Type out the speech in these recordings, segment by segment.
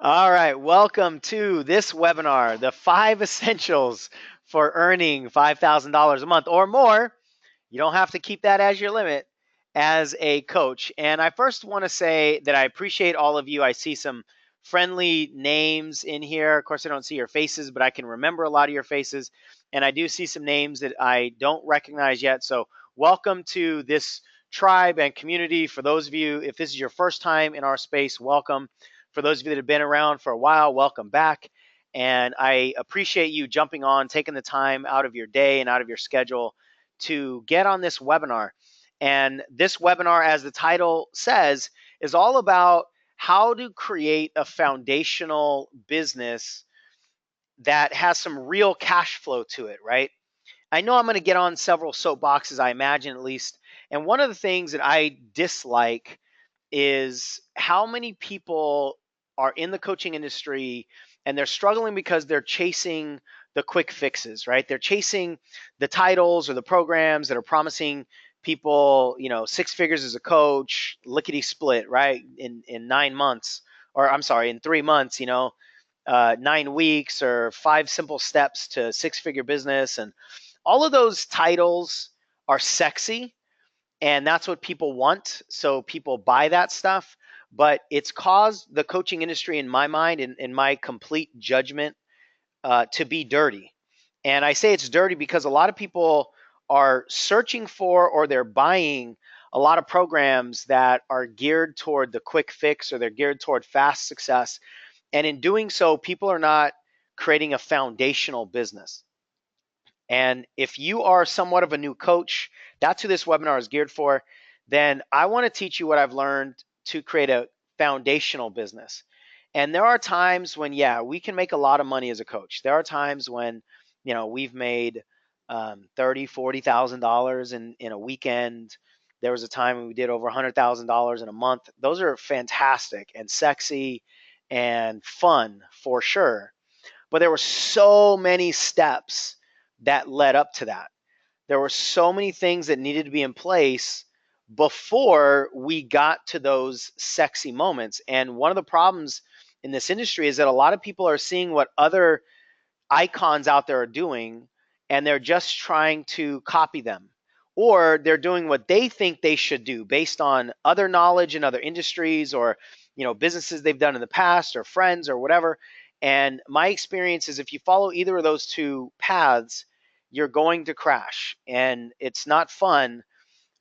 All right, welcome to this webinar, the 5 essentials for earning $5,000 a month or more. You don't have to keep that as your limit as a coach. And I first want to say that I appreciate all of you. I see some friendly names in here. Of course, I don't see your faces, but I can remember a lot of your faces. And I do see some names that I don't recognize yet. So welcome to this tribe and community. For those of you, if this is your first time in our space, welcome. For those of you that have been around for a while, welcome back. And I appreciate you jumping on, taking the time out of your day and out of your schedule to get on this webinar. And this webinar, as the title says, is all about how to create a foundational business that has some real cash flow to it, right? I know I'm going to get on several soapboxes, I imagine at least. And one of the things that I dislike is how many people are in the coaching industry and they're struggling because they're chasing the quick fixes, right? They're chasing the titles or the programs that are promising people, 6 figures as a coach, lickety split, right? In 9 months, or I'm sorry, in 3 months, 9 weeks, or 5 simple steps to 6 figure business. And all of those titles are sexy and that's what people want. So people buy that stuff, but it's caused the coaching industry, in my mind, in my complete judgment, to be dirty. And I say it's dirty because a lot of people are searching for or they're buying a lot of programs that are geared toward the quick fix or they're geared toward fast success. And in doing so, people are not creating a foundational business. And if you are somewhat of a new coach, that's who this webinar is geared for, then I want to teach you what I've learned to create a foundational business. And there are times when, yeah, we can make a lot of money as a coach. There are times when, we've made $30,000, $40,000 in a weekend. There was a time when we did over $100,000 in a month. Those are fantastic and sexy and fun for sure. But there were so many steps that led up to that. There were so many things that needed to be in place before we got to those sexy moments. And one of the problems in this industry is that a lot of people are seeing what other icons out there are doing and they're just trying to copy them, or they're doing what they think they should do based on other knowledge in other industries, or businesses they've done in the past, or friends, or whatever. And my experience is if you follow either of those two paths, you're going to crash, and it's not fun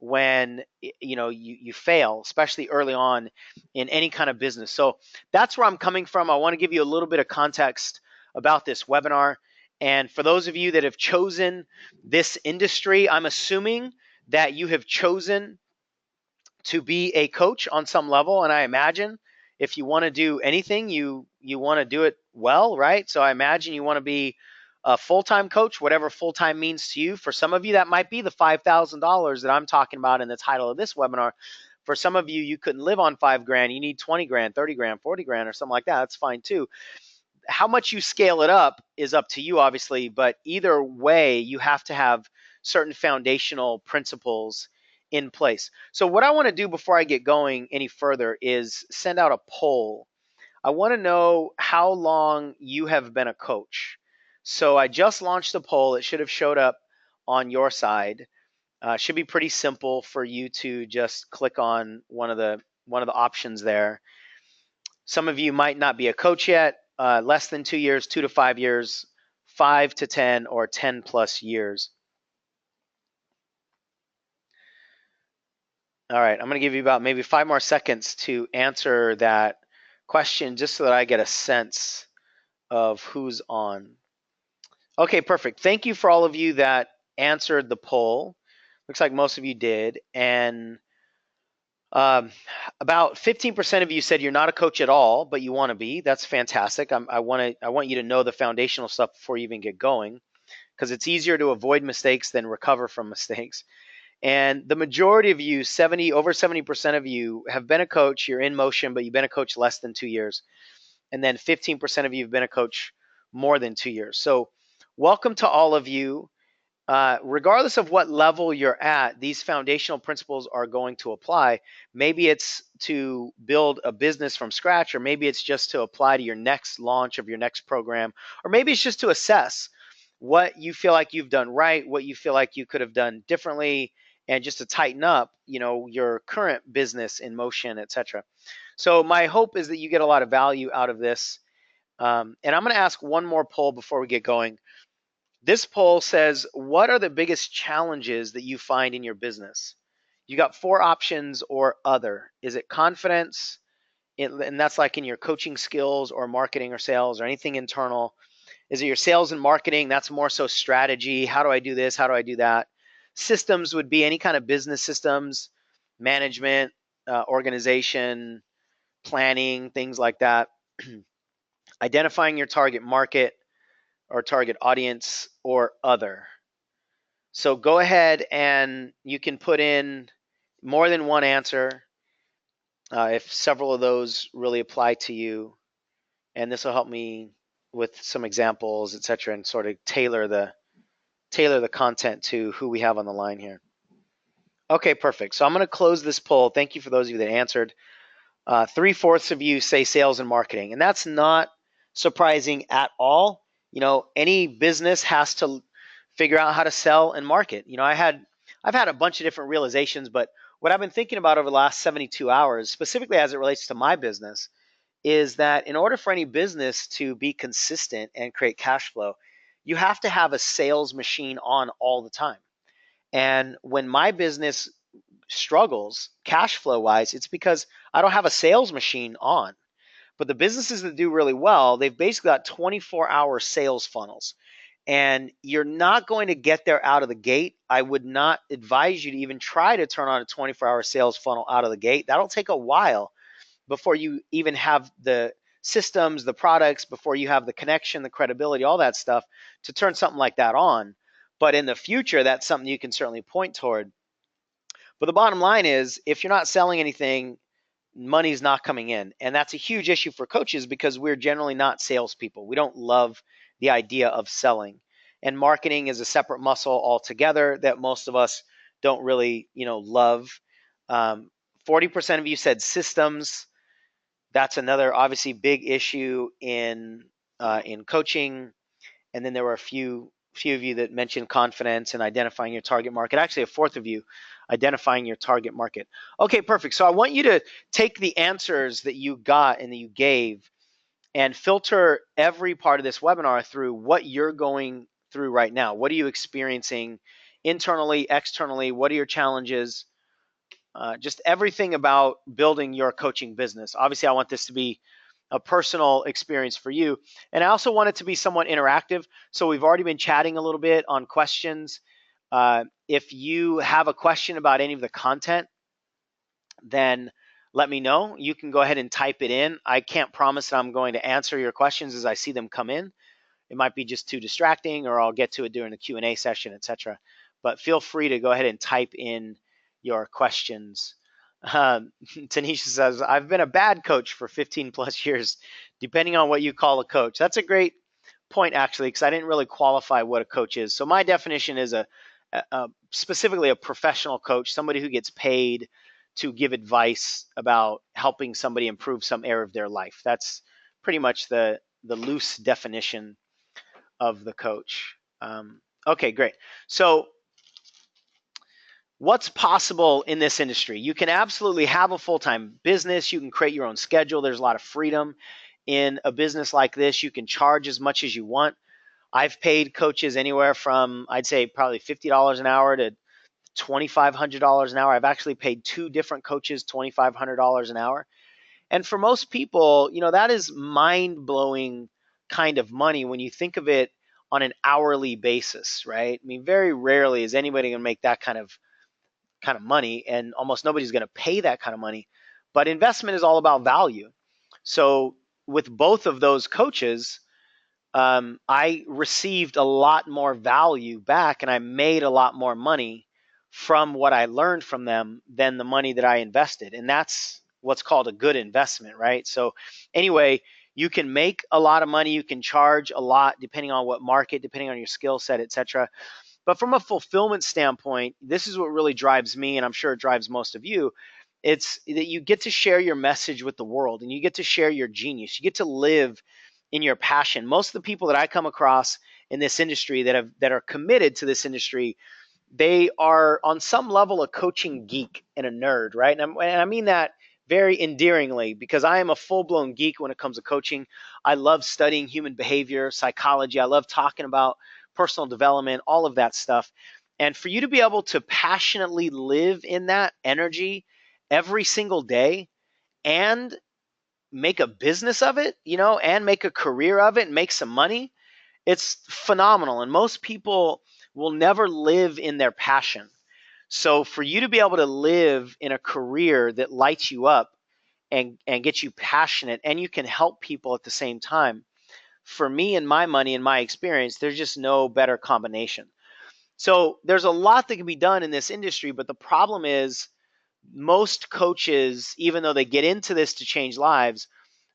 when you fail, especially early on in any kind of business. So that's where I'm coming from. I want to give you a little bit of context about this webinar. And for those of you that have chosen this industry, I'm assuming that you have chosen to be a coach on some level. And I imagine if you want to do anything, you want to do it well, right? So I imagine you want to be a full-time coach, whatever full-time means to you. For some of you, that might be the $5,000 that I'm talking about in the title of this webinar. For some of you, you couldn't live on 5 grand. You need 20 grand, 30 grand, 40 grand, or something like that. That's fine too. How much you scale it up is up to you, obviously, but either way, you have to have certain foundational principles in place. So what I want to do before I get going any further is send out a poll. I want to know how long you have been a coach. So I just launched a poll. It should have showed up on your side. Should be pretty simple for you to just click on one of the options there. Some of you might not be a coach yet. Less than 2 years, 2 to 5 years, 5 to 10, or 10 plus years. All right, I'm going to give you about maybe 5 more seconds to answer that question just so that I get a sense of who's on. Okay, perfect. Thank you for all of you that answered the poll. Looks like most of you did. And about 15% of you said you're not a coach at all, but you want to be. That's fantastic. I want you to know the foundational stuff before you even get going, because it's easier to avoid mistakes than recover from mistakes. And the majority of you, over 70% of you, have been a coach. You're in motion, but you've been a coach less than 2 years. And then 15% of you have been a coach more than 2 years. So welcome to all of you. regardless of what level you're at, these foundational principles are going to apply. Maybe it's to build a business from scratch, or maybe it's just to apply to your next launch of your next program, or maybe it's just to assess what you feel like you've done right, what you feel like you could have done differently, and just to tighten up, your current business in motion, etc. So my hope is that you get a lot of value out of this. And I'm going to ask one more poll before we get going. This poll says, what are the biggest challenges that you find in your business? You got four options or other. Is it confidence? And that's like in your coaching skills or marketing or sales or anything internal. Is it your sales and marketing? That's more so strategy. How do I do this? How do I do that? Systems would be any kind of business systems, management, organization, planning, things like that. Identifying your target market or target audience or other. So go ahead and you can put in more than one answer if several of those really apply to you. And this will help me with some examples, etc., and sort of tailor the content to who we have on the line here. Okay, perfect. So I'm going to close this poll. Thank you for those of you that answered. 3/4 of you say sales and marketing, and that's not surprising at all. Any business has to figure out how to sell and market. I've had a bunch of different realizations, but what I've been thinking about over the last 72 hours, specifically as it relates to my business, is that in order for any business to be consistent and create cash flow, you have to have a sales machine on all the time. And when my business struggles cash flow wise, it's because I don't have a sales machine on. But the businesses that do really well, they've basically got 24-hour sales funnels. And you're not going to get there out of the gate. I would not advise you to even try to turn on a 24-hour sales funnel out of the gate. That'll take a while before you even have the systems, the products, before you have the connection, the credibility, all that stuff to turn something like that on. But in the future, that's something you can certainly point toward. But the bottom line is, if you're not selling anything, money's not coming in. And that's a huge issue for coaches because we're generally not salespeople. We don't love the idea of selling. And marketing is a separate muscle altogether that most of us don't really, love. 40% of you said systems. That's another obviously big issue in coaching. And then there were a few of you that mentioned confidence and identifying your target market. Actually, a fourth of you identifying your target market. Okay, perfect. So I want you to take the answers that you got and that you gave and filter every part of this webinar through what you're going through right now. What are you experiencing internally, externally? What are your challenges? Just everything about building your coaching business. Obviously, I want this to be a personal experience for you. And I also want it to be somewhat interactive. So we've already been chatting a little bit on questions. If you have a question about any of the content, then let me know. You can go ahead and type it in. I can't promise that I'm going to answer your questions as I see them come in. It might be just too distracting, or I'll get to it during the Q&A session, etc. But feel free to go ahead and type in your questions. Tanisha says, I've been a bad coach for 15 plus years, depending on what you call a coach. That's a great point, actually, because I didn't really qualify what a coach is. So my definition is specifically a professional coach, somebody who gets paid to give advice about helping somebody improve some area of their life. That's pretty much the loose definition of the coach. Okay, great. So what's possible in this industry? You can absolutely have a full-time business. You can create your own schedule. There's a lot of freedom in a business like this. You can charge as much as you want. I've paid coaches anywhere from, I'd say, probably $50 an hour to $2,500 an hour. I've actually paid two different coaches $2,500 an hour. And for most people, that is mind-blowing kind of money when you think of it on an hourly basis, right? I mean, very rarely is anybody going to make that kind of money, and almost nobody's going to pay that kind of money. But investment is all about value. So with both of those coaches, I received a lot more value back, and I made a lot more money from what I learned from them than the money that I invested. And that's what's called a good investment, right? So anyway, you can make a lot of money, you can charge a lot depending on what market, depending on your skill set, etc. But from a fulfillment standpoint, this is what really drives me, and I'm sure it drives most of you. It's that you get to share your message with the world, and you get to share your genius. You get to live in your passion. Most of the people that I come across in this industry that are committed to this industry, they are on some level a coaching geek and a nerd, right? And I mean that very endearingly, because I am a full-blown geek when it comes to coaching. I love studying human behavior, psychology. I love talking about personal development, all of that stuff. And for you to be able to passionately live in that energy every single day and make a business of it, and make a career of it and make some money, it's phenomenal. And most people will never live in their passion. So for you to be able to live in a career that lights you up and gets you passionate, and you can help people at the same time, for me and my money and my experience, there's just no better combination. So there's a lot that can be done in this industry, but the problem is most coaches, even though they get into this to change lives,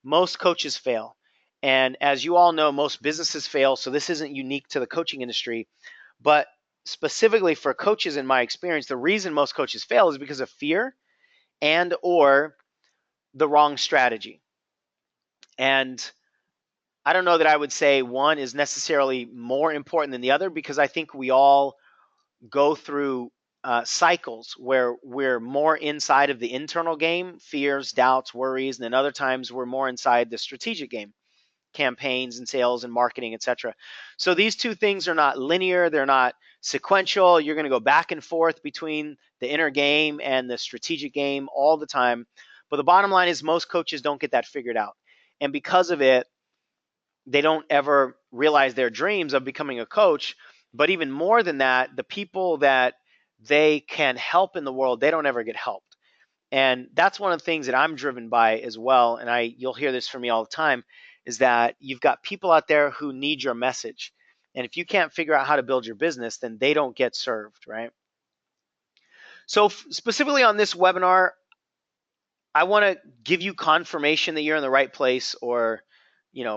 most coaches fail. And as you all know, most businesses fail. So this isn't unique to the coaching industry. But specifically for coaches, in my experience, the reason most coaches fail is because of fear and or the wrong strategy. And I don't know that I would say one is necessarily more important than the other, because I think we all go through cycles where we're more inside of the internal game, fears, doubts, worries, and then other times we're more inside the strategic game, campaigns and sales and marketing, etc. So these two things are not linear, they're not sequential. You're going to go back and forth between the inner game and the strategic game all the time. But the bottom line is most coaches don't get that figured out. And because of it, they don't ever realize their dreams of becoming a coach. But even more than that, the people that they can help in the world, they don't ever get helped. And that's one of the things that I'm driven by as well. And you'll hear this from me all the time, is that you've got people out there who need your message. And if you can't figure out how to build your business, then they don't get served, right? So specifically on this webinar, I want to give you confirmation that you're in the right place, or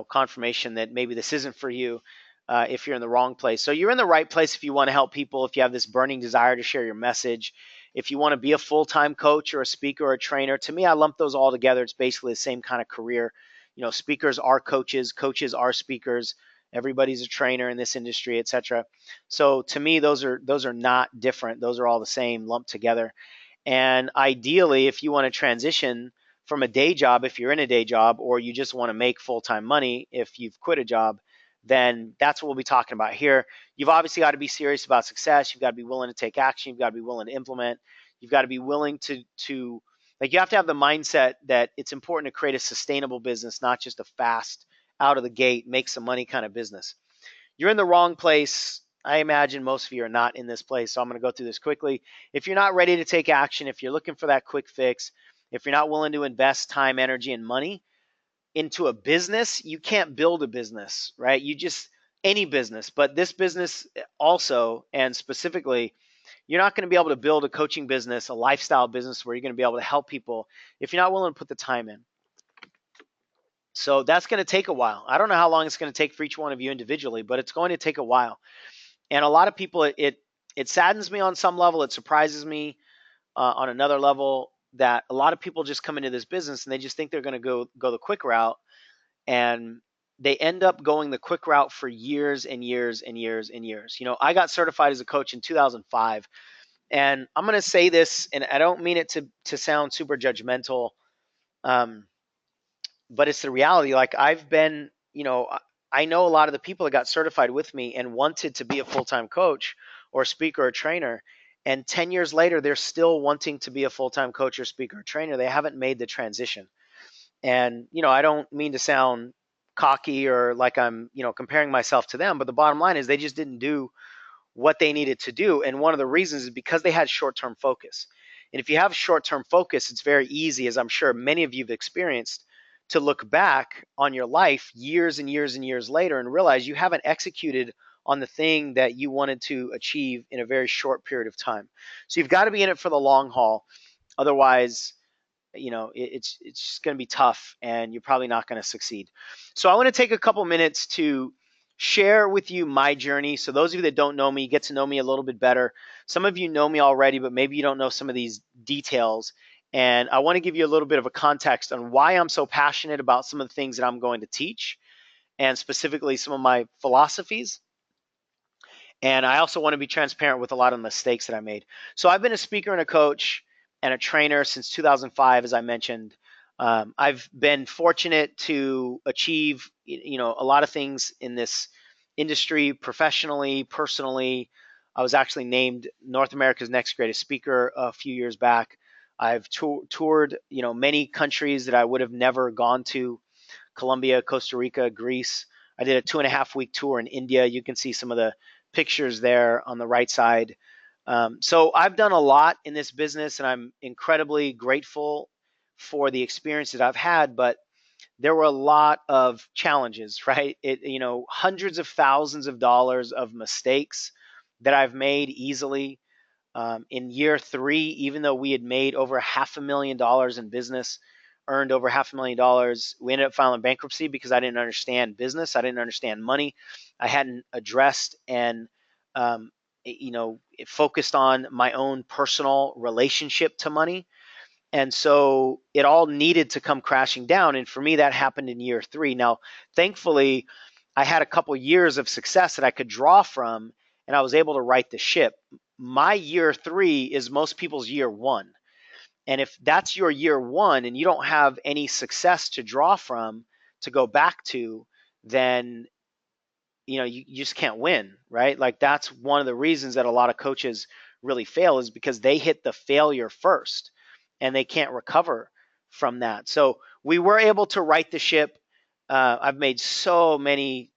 confirmation that maybe this isn't for you if you're in the wrong place. So you're in the right place if you want to help people, if you have this burning desire to share your message, if you want to be a full-time coach or a speaker or a trainer. To me, I lump those all together. It's basically the same kind of career. Speakers are coaches, coaches are speakers. Everybody's a trainer in this industry, etc. So to me, those are not different. Those are all the same, lumped together. And ideally, if you want to transition from a day job, if you're in a day job, or you just want to make full-time money if you've quit a job, then that's what we'll be talking about here. You've obviously got to be serious about success. You've got to be willing to take action. You've got to be willing to implement. You've got to be willing to like, you have to have the mindset that it's important to create a sustainable business, not just a fast, out of the gate, make some money kind of business. You're in the wrong place. I imagine most of you are not in this place, so I'm going to go through this quickly. If you're not ready to take action, if you're looking for that quick fix, if you're not willing to invest time, energy, and money into a business, you can't build a business, right? Any business, but this business also, and specifically, you're not going to be able to build a coaching business, a lifestyle business where you're going to be able to help people if you're not willing to put the time in. So that's going to take a while. I don't know how long it's going to take for each one of you individually, but it's going to take a while. And a lot of people, it saddens me on some level. It surprises me on another level, that a lot of people just come into this business and they just think they're going to go the quick route, and they end up going the quick route for years and years and years and years. I got certified as a coach in 2005, and I'm going to say this, and I don't mean it to sound super judgmental, but it's the reality. Like, I've been, I know a lot of the people that got certified with me and wanted to be a full-time coach or speaker or trainer. And 10 years later, they're still wanting to be a full-time coach or speaker or trainer. They haven't made the transition. And, I don't mean to sound cocky or like I'm, comparing myself to them, but the bottom line is they just didn't do what they needed to do. And one of the reasons is because they had short-term focus. And if you have short-term focus, it's very easy, as I'm sure many of you have experienced, to look back on your life years and years and years later and realize you haven't executed on the thing that you wanted to achieve in a very short period of time. So you've got to be in it for the long haul. Otherwise, it's just going to be tough, and you're probably not going to succeed. So I want to take a couple minutes to share with you my journey. So those of you that don't know me, get to know me a little bit better. Some of you know me already, but maybe you don't know some of these details. And I want to give you a little bit of a context on why I'm so passionate about some of the things that I'm going to teach, and specifically some of my philosophies. And I also want to be transparent with a lot of mistakes that I made. So I've been a speaker and a coach and a trainer since 2005, as I mentioned. I've been fortunate to achieve, a lot of things in this industry, professionally, personally. I was actually named North America's Next Greatest Speaker a few years back. I've toured, many countries that I would have never gone to: Colombia, Costa Rica, Greece. I did a 2.5 week tour in India. You can see some of the pictures there on the right side. So I've done a lot in this business, and I'm incredibly grateful for the experience that I've had. But there were a lot of challenges, right? Hundreds of thousands of dollars of mistakes that I've made easily. In year 3, even though we had made over $500,000 in business, earned over $500,000, we ended up filing bankruptcy because I didn't understand business. I didn't understand money. I hadn't addressed and, um, focused on my own personal relationship to money. And so it all needed to come crashing down. And for me, that happened in year 3. Now, thankfully, I had a couple years of success that I could draw from, and I was able to right the ship. My year 3 is most people's year 1. And if that's your year 1 and you don't have any success to draw from to go back to, then you just can't win, right? Like, that's one of the reasons that a lot of coaches really fail, is because they hit the failure first and they can't recover from that. So we were able to right the ship. I've made so many,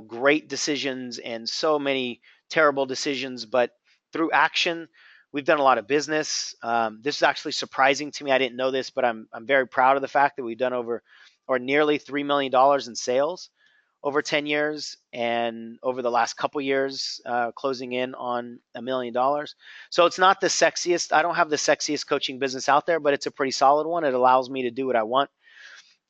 great decisions and so many terrible decisions, but through action, we've done a lot of business. This is actually surprising to me. I didn't know this, but I'm very proud of the fact that we've done over or nearly $3 million in sales over 10 years, and over the last couple years, closing in on $1 million. So it's not the sexiest. I don't have the sexiest coaching business out there, but it's a pretty solid one. It allows me to do what I want.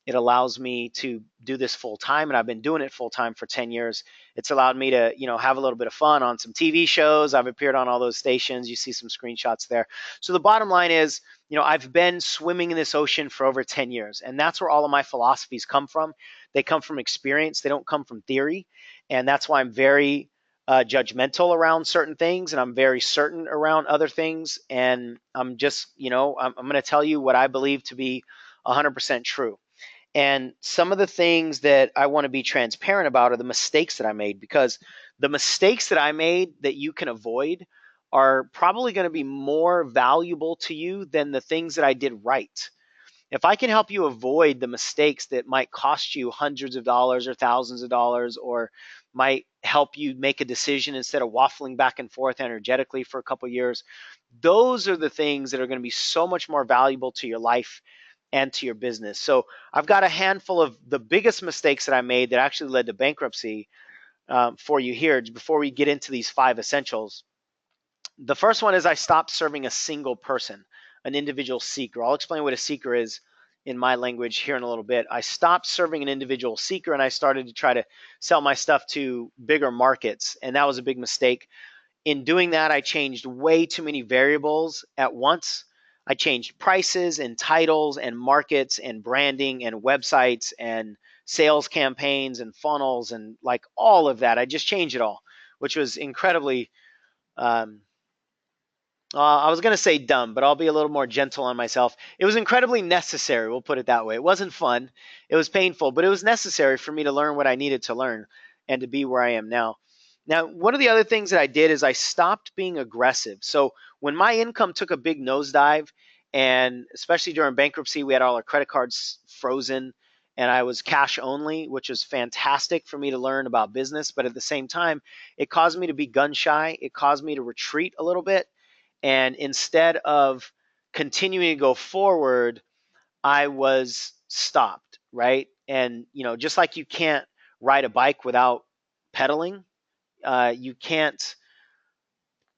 It allows me to do this full time, and I've been doing it full time for 10 years. It's allowed me to, have a little bit of fun on some TV shows. I've appeared on all those stations. You see some screenshots there. So the bottom line is, I've been swimming in this ocean for over 10 years, and that's where all of my philosophies come from. They come from experience. They don't come from theory, and that's why I'm very judgmental around certain things, and I'm very certain around other things. And I'm just, I'm going to tell you what I believe to be 100% true. And some of the things that I want to be transparent about are the mistakes that I made, because the mistakes that I made that you can avoid are probably going to be more valuable to you than the things that I did right. If I can help you avoid the mistakes that might cost you hundreds of dollars or thousands of dollars, or might help you make a decision instead of waffling back and forth energetically for a couple of years, those are the things that are going to be so much more valuable to your life and to your business. So I've got a handful of the biggest mistakes that I made that actually led to bankruptcy, for you here before we get into these 5 essentials. The first one is I stopped serving a single person, an individual seeker. I'll explain what a seeker is in my language here in a little bit. I stopped serving an individual seeker, and I started to try to sell my stuff to bigger markets. And that was a big mistake. In doing that, I changed way too many variables at once. I changed prices and titles and markets and branding and websites and sales campaigns and funnels and like all of that. I just changed it all, which was incredibly, um, I was going to say dumb, but I'll be a little more gentle on myself. It was incredibly necessary. We'll put it that way. It wasn't fun. It was painful, but it was necessary for me to learn what I needed to learn and to be where I am now. Now, one of the other things that I did is I stopped being aggressive. So when my income took a big nosedive, and especially during bankruptcy, we had all our credit cards frozen, and I was cash only, which was fantastic for me to learn about business. But at the same time, it caused me to be gun shy. It caused me to retreat a little bit. And instead of continuing to go forward, I was stopped, right? And, just like you can't ride a bike without pedaling, you can't,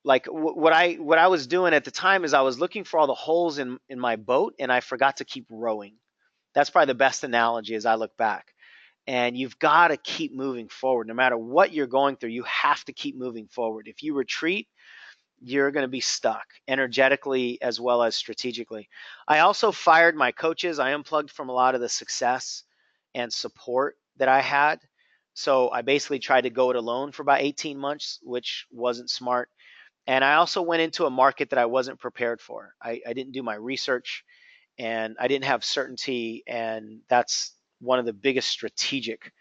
like, what I was doing at the time is I was looking for all the holes in my boat, and I forgot to keep rowing. That's probably the best analogy as I look back. And you've got to keep moving forward. No matter what you're going through, you have to keep moving forward. If you retreat, you're going to be stuck energetically as well as strategically. I also fired my coaches. I unplugged from a lot of the success and support that I had. So I basically tried to go it alone for about 18 months, which wasn't smart. And I also went into a market that I wasn't prepared for. I didn't do my research and I didn't have certainty. And that's one of the biggest strategic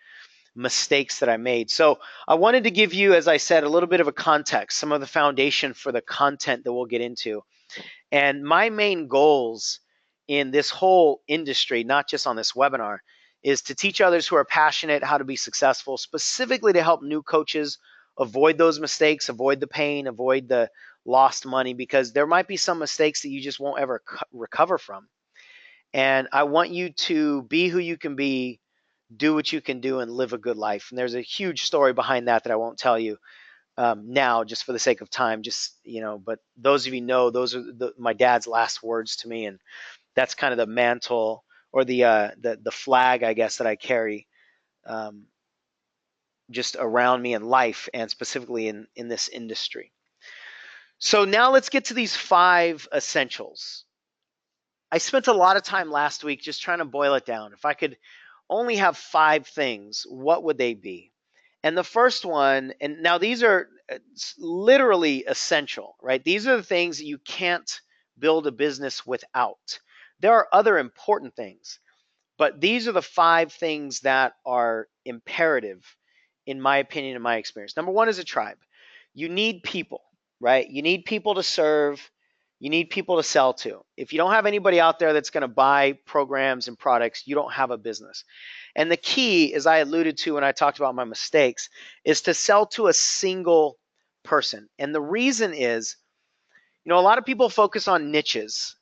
mistakes that I made. So I wanted to give you, as I said, a little bit of a context, some of the foundation for the content that we'll get into. And my main goals in this whole industry, not just on this webinar, is to teach others who are passionate how to be successful, specifically to help new coaches avoid those mistakes, avoid the pain, avoid the lost money, because there might be some mistakes that you just won't ever recover from. And I want you to be who you can be, do what you can do, and live a good life. And there's a huge story behind that that I won't tell you now, just for the sake of time. Just but those of you know, those are my dad's last words to me, and that's kind of the mantle or the flag, I guess, that I carry um, just around me in life, and specifically in this industry. So now let's get to these 5 essentials. I spent a lot of time last week just trying to boil it down. If I could only have 5 things, what would they be? And the first one, and now these are literally essential, right? These are the things that you can't build a business without. There are other important things, but these are the 5 things that are imperative, in my opinion, in my experience. Number 1 is a tribe. You need people, right? You need people to serve. You need people to sell to. If you don't have anybody out there that's going to buy programs and products, you don't have a business. And the key, as I alluded to when I talked about my mistakes, is to sell to a single person. And the reason is, a lot of people focus on niches,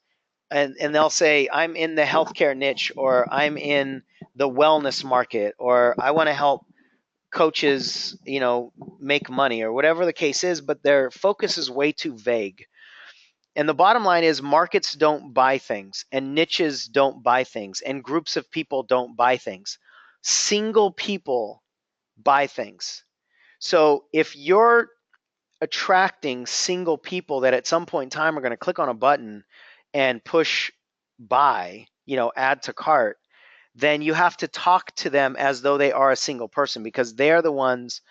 and they'll say, I'm in the healthcare niche, or I'm in the wellness market, or I want to help coaches, make money, or whatever the case is, but their focus is way too vague. And the bottom line is, markets don't buy things, and niches don't buy things, and groups of people don't buy things. Single people buy things. So if you're attracting single people that at some point in time are going to click on a button and push buy, add to cart, then you have to talk to them as though they are a single person, because they're the ones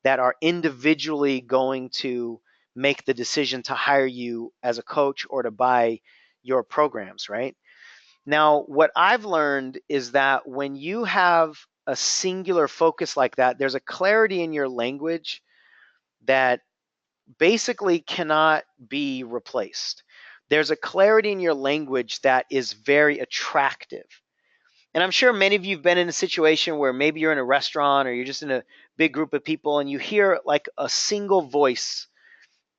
that are individually going to make the decision to hire you as a coach or to buy your programs, right? Now, what I've learned is that when you have a singular focus like that, there's a clarity in your language that basically cannot be replaced. There's a clarity in your language that is very attractive. And I'm sure many of you have been in a situation where maybe you're in a restaurant or you're just in a big group of people and you hear like a single voice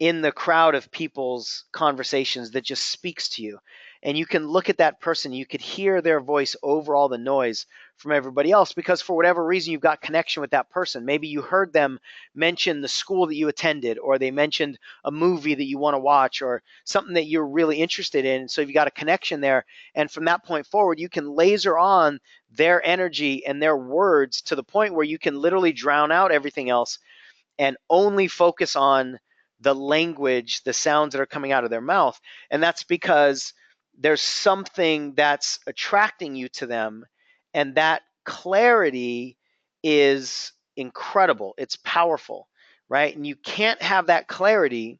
in the crowd of people's conversations that just speaks to you. And you can look at that person, you could hear their voice over all the noise from everybody else, because for whatever reason you've got connection with that person. Maybe you heard them mention the school that you attended, or they mentioned a movie that you want to watch, or something that you're really interested in. So you've got a connection there. And from that point forward, you can laser on their energy and their words to the point where you can literally drown out everything else and only focus on the language, the sounds that are coming out of their mouth. And that's because there's something that's attracting you to them. And that clarity is incredible. It's powerful, right? And you can't have that clarity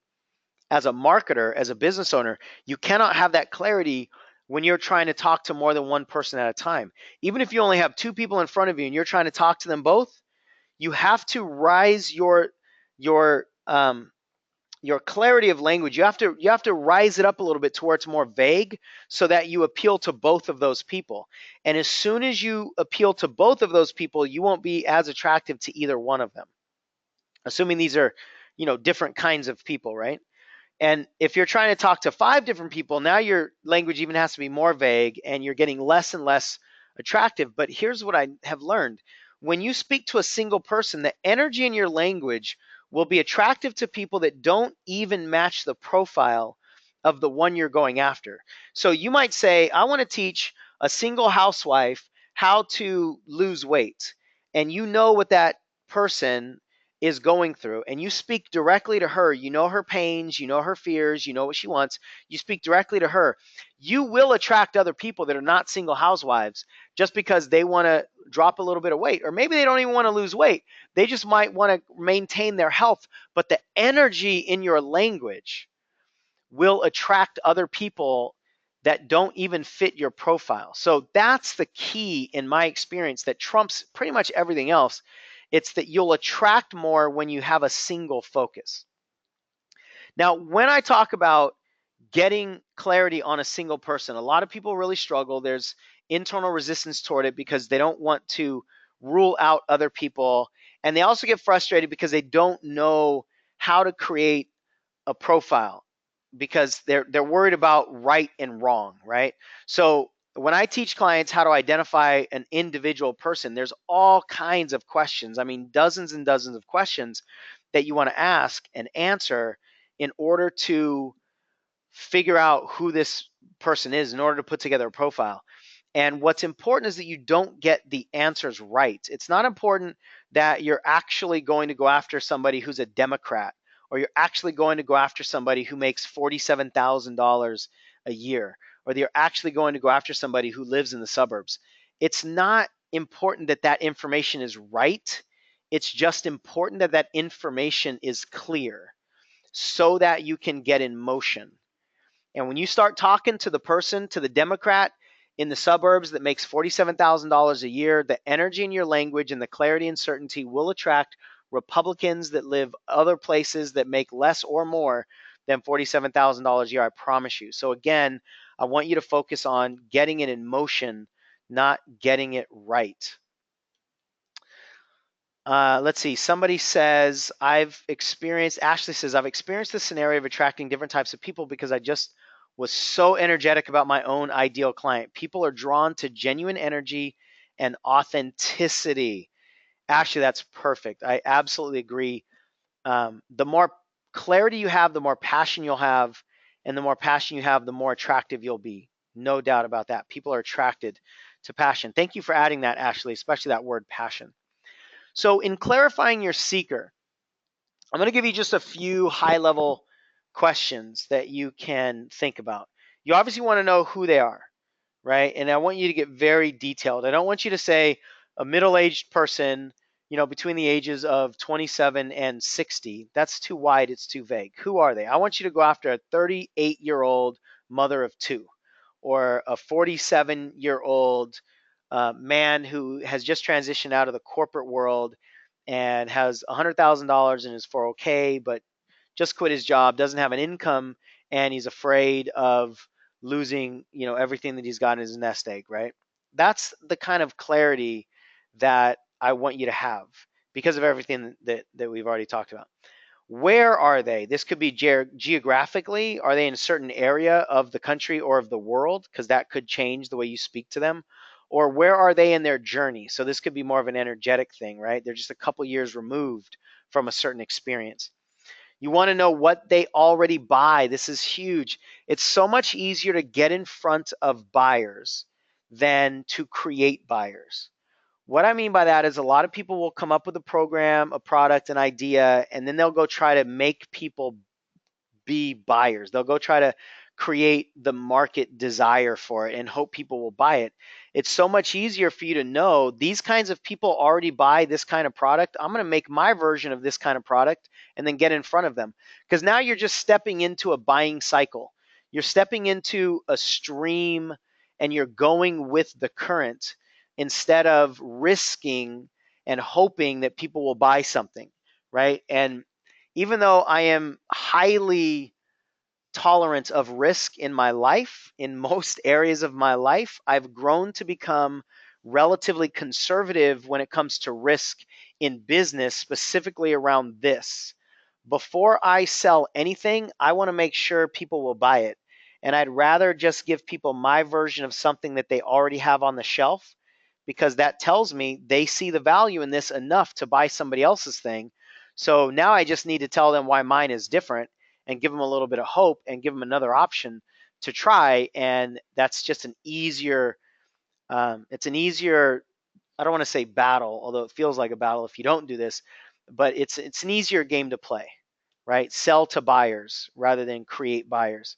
as a marketer, as a business owner. You cannot have that clarity when you're trying to talk to more than one person at a time. Even if you only have 2 people in front of you and you're trying to talk to them both, you have to rise your clarity of language. You have to rise it up a little bit to where it's more vague, so that you appeal to both of those people. And as soon as you appeal to both of those people, you won't be as attractive to either one of them, assuming these are different kinds of people, right? And if you're trying to talk to 5 different people, now your language even has to be more vague and you're getting less and less attractive. But here's what I have learned. When you speak to a single person, the energy in your language will be attractive to people that don't even match the profile of the one you're going after. So you might say, I want to teach a single housewife how to lose weight. and you know what that person is going through, and you speak directly to her, you know her pains, you know her fears, you know what she wants, you speak directly to her, you will attract other people that are not single housewives just because they want to drop a little bit of weight, or maybe they don't even want to lose weight. They just might want to maintain their health, but the energy in your language will attract other people that don't even fit your profile. So that's the key in my experience that trumps pretty much everything else. It's that you'll attract more when you have a single focus. Now, when I talk about getting clarity on a single person, a lot of people really struggle. There's internal resistance toward it because they don't want to rule out other people. And they also get frustrated because they don't know how to create a profile, because they're worried about right and wrong, right? So when I teach clients how to identify an individual person, there's all kinds of questions. I mean, dozens and dozens of questions that you want to ask and answer in order to figure out who this person is, in order to put together a profile. And what's important is that you don't get the answers right. It's not important that you're actually going to go after somebody who's a Democrat, or you're actually going to go after somebody who makes $47,000 a year, or that you're actually going to go after somebody who lives in the suburbs. It's not important that that information is right. It's just important that that information is clear so that you can get in motion. And when you start talking to the person, to the Democrat in the suburbs that makes $47,000 a year, the energy in your language and the clarity and certainty will attract Republicans that live other places that make less or more than $47,000 a year. I promise you. So again, I want you to focus on getting it in motion, not getting it right. Let's see. Somebody says, Ashley says, I've experienced the scenario of attracting different types of people because I just was so energetic about my own ideal client. People are drawn to genuine energy and authenticity. Ashley, that's perfect. I absolutely agree. The more clarity you have, the more passion you'll have. And the more passion you have, the more attractive you'll be. No doubt about that. People are attracted to passion. Thank you for adding that, Ashley, especially that word passion. So in clarifying your seeker, I'm going to give you just a few high-level questions that you can think about. You obviously want to know who they are, right? And I want you to get very detailed. I don't want you to say a middle-aged person, between the ages of 27 and 60. That's too wide. It's too vague. Who are they? I want you to go after a 38-year-old mother of two, or a 47-year-old man who has just transitioned out of the corporate world and has $100,000 in his 401k, but just quit his job, doesn't have an income, and he's afraid of losing, everything that he's got in his nest egg, right? That's the kind of clarity that I want you to have because of everything that we've already talked about. Where are they? This could be geographically. Are they in a certain area of the country or of the world? Because that could change the way you speak to them. Or where are they in their journey? So this could be more of an energetic thing, right? They're just a couple years removed from a certain experience. You want to know what they already buy. This is huge. It's so much easier to get in front of buyers than to create buyers. What I mean by that is a lot of people will come up with a program, a product, an idea, and then they'll go try to make people be buyers. They'll go try to create the market desire for it and hope people will buy it. It's so much easier for you to know these kinds of people already buy this kind of product. I'm going to make my version of this kind of product and then get in front of them. Because now you're just stepping into a buying cycle. You're stepping into a stream and you're going with the current instead of risking and hoping that people will buy something, right? And even though I am highly tolerant of risk in my life, in most areas of my life, I've grown to become relatively conservative when it comes to risk in business, specifically around this. Before I sell anything, I want to make sure people will buy it. And I'd rather just give people my version of something that they already have on the shelf, because that tells me they see the value in this enough to buy somebody else's thing. So now I just need to tell them why mine is different and give them a little bit of hope and give them another option to try. And that's just an easier, it's an easier I don't want to say battle, although it feels like a battle if you don't do this, but it's an easier game to play, right? Sell to buyers rather than create buyers.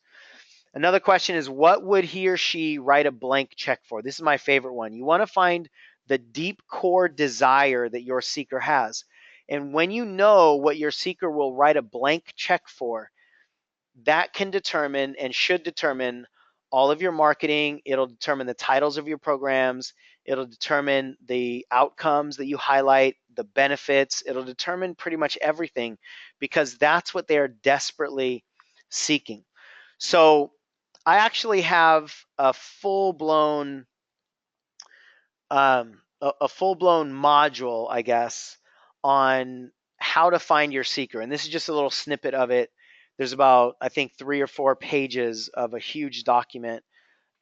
Another question is, what would he or she write a blank check for? This is my favorite one. You want to find the deep core desire that your seeker has. And when you know what your seeker will write a blank check for, that can determine and should determine all of your marketing. It'll determine the titles of your programs. It'll determine the outcomes that you highlight, the benefits. It'll determine pretty much everything because that's what they're desperately seeking. So I actually have a full-blown a full-blown module, I guess, on how to find your seeker. And this is just a little snippet of it. There's about, I think, 3 or 4 pages of a huge document.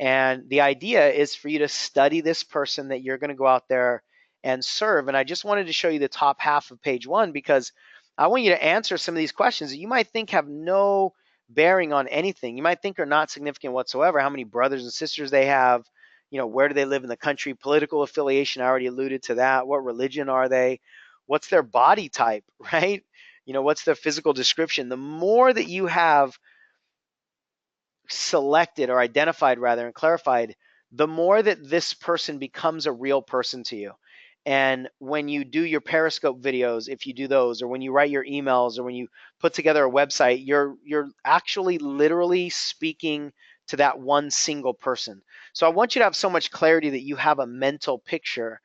And the idea is for you to study this person that you're going to go out there and serve. And I just wanted to show you the top half of page 1 because I want you to answer some of these questions that you might think have no bearing on anything. You might think are not significant whatsoever. How many brothers and sisters they have, where do they live in the country, political affiliation, I already alluded to that. What religion are they? What's their body type, right? What's their physical description? The more that you have selected or identified rather and clarified, the more that this person becomes a real person to you. And when you do your Periscope videos, if you do those, or when you write your emails, or when you put together a website, you're actually literally speaking to that one single person. So I want you to have so much clarity that you have a mental picture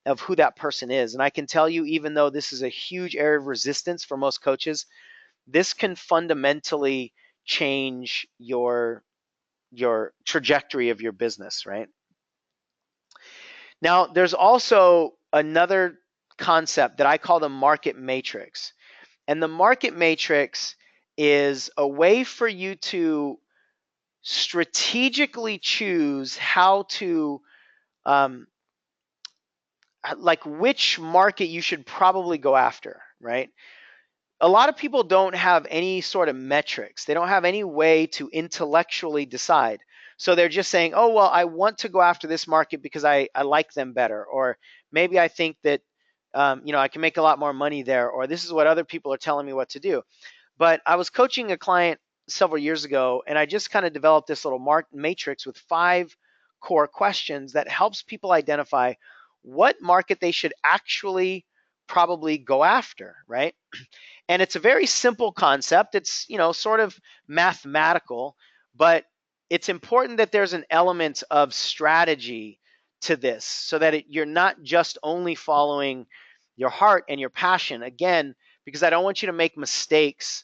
of who that person is. And I can tell you, even though this is a huge area of resistance for most coaches, this can fundamentally change your trajectory of your business, right? Now, there's also another concept that I call the market matrix. And the market matrix is a way for you to strategically choose how to, like which market you should probably go after, right? A lot of people don't have any sort of metrics. They don't have any way to intellectually decide. So they're just saying, oh, well, I want to go after this market because I like them better. Or maybe I think that, I can make a lot more money there. Or this is what other people are telling me what to do. But I was coaching a client several years ago, and I just kind of developed this little matrix with 5 core questions that helps people identify what market they should actually probably go after, right? And it's a very simple concept. It's, sort of mathematical, but it's important that there's an element of strategy to this so that you're not just only following your heart and your passion. Again, because I don't want you to make mistakes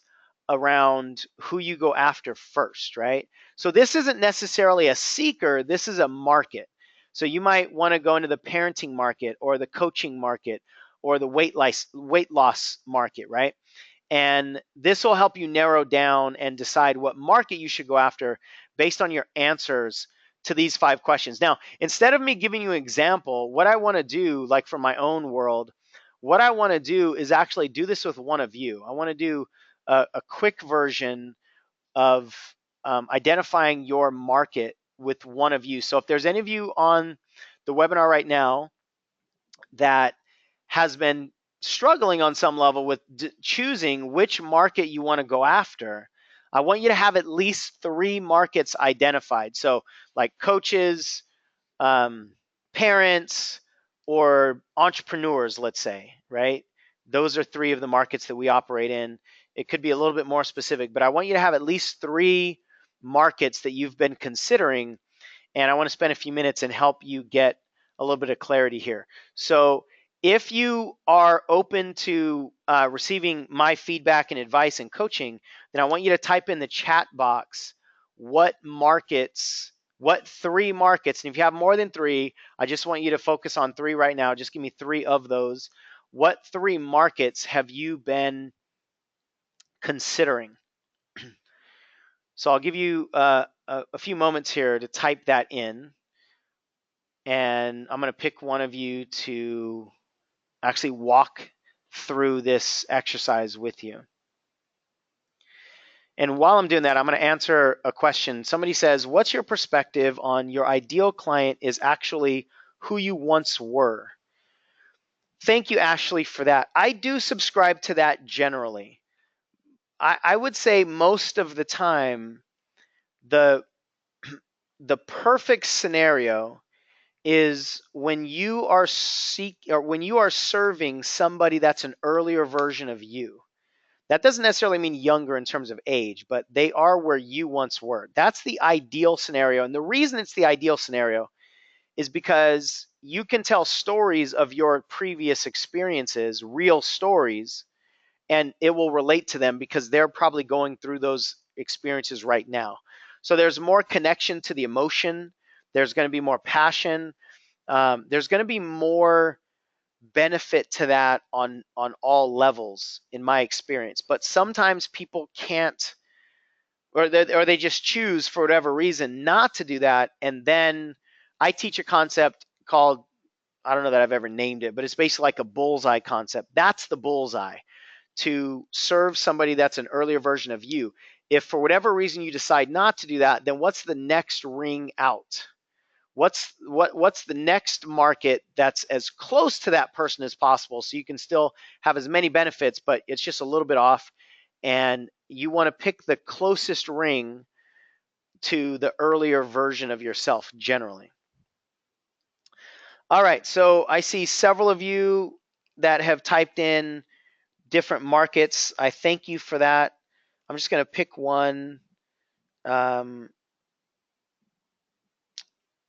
around who you go after first, right? So this isn't necessarily a seeker, this is a market. So you might want to go into the parenting market or the coaching market or the weight loss market, right? And this will help you narrow down and decide what market you should go after based on your answers to these 5 questions. Now, instead of me giving you an example, what I want to do, like from my own world, what I want to do is actually do this with one of you. I want to do a quick version of identifying your market with one of you. So if there's any of you on the webinar right now that has been struggling on some level with choosing which market you want to go after, I want you to have at least 3 markets identified. So like coaches, parents, or entrepreneurs, let's say, right? Those are 3 of the markets that we operate in. It could be a little bit more specific, but I want you to have at least 3 markets that you've been considering. And I want to spend a few minutes and help you get a little bit of clarity here. So if you are open to receiving my feedback and advice and coaching, then I want you to type in the chat box what 3 markets, and if you have more than 3, I just want you to focus on 3 right now. Just give me 3 of those. What 3 markets have you been considering? So I'll give you a few moments here to type that in. And I'm going to pick one of you to actually walk through this exercise with you. And while I'm doing that, I'm going to answer a question. Somebody says, what's your perspective on your ideal client is actually who you once were? Thank you, Ashley, for that. I do subscribe to that generally. I would say most of the time, the the perfect scenario is when you are when you are serving somebody that's an earlier version of you. That doesn't necessarily mean younger in terms of age, but they are where you once were. That's the ideal scenario. And the reason it's the ideal scenario is because you can tell stories of your previous experiences, real stories, and it will relate to them because they're probably going through those experiences right now. So there's more connection to the emotion. There's going to be more passion. There's going to be more benefit to that on all levels in my experience. But sometimes people can't, or they just choose for whatever reason not to do that. And then I teach a concept called, I don't know that I've ever named it, but it's basically like a bullseye concept. That's the bullseye, to serve somebody that's an earlier version of you. If for whatever reason you decide not to do that, then what's the next ring out? What's the next market that's as close to that person as possible, so you can still have as many benefits, but it's just a little bit off, and you want to pick the closest ring to the earlier version of yourself generally. All right, so I see several of you that have typed in different markets. I thank you for that. I'm just going to pick one.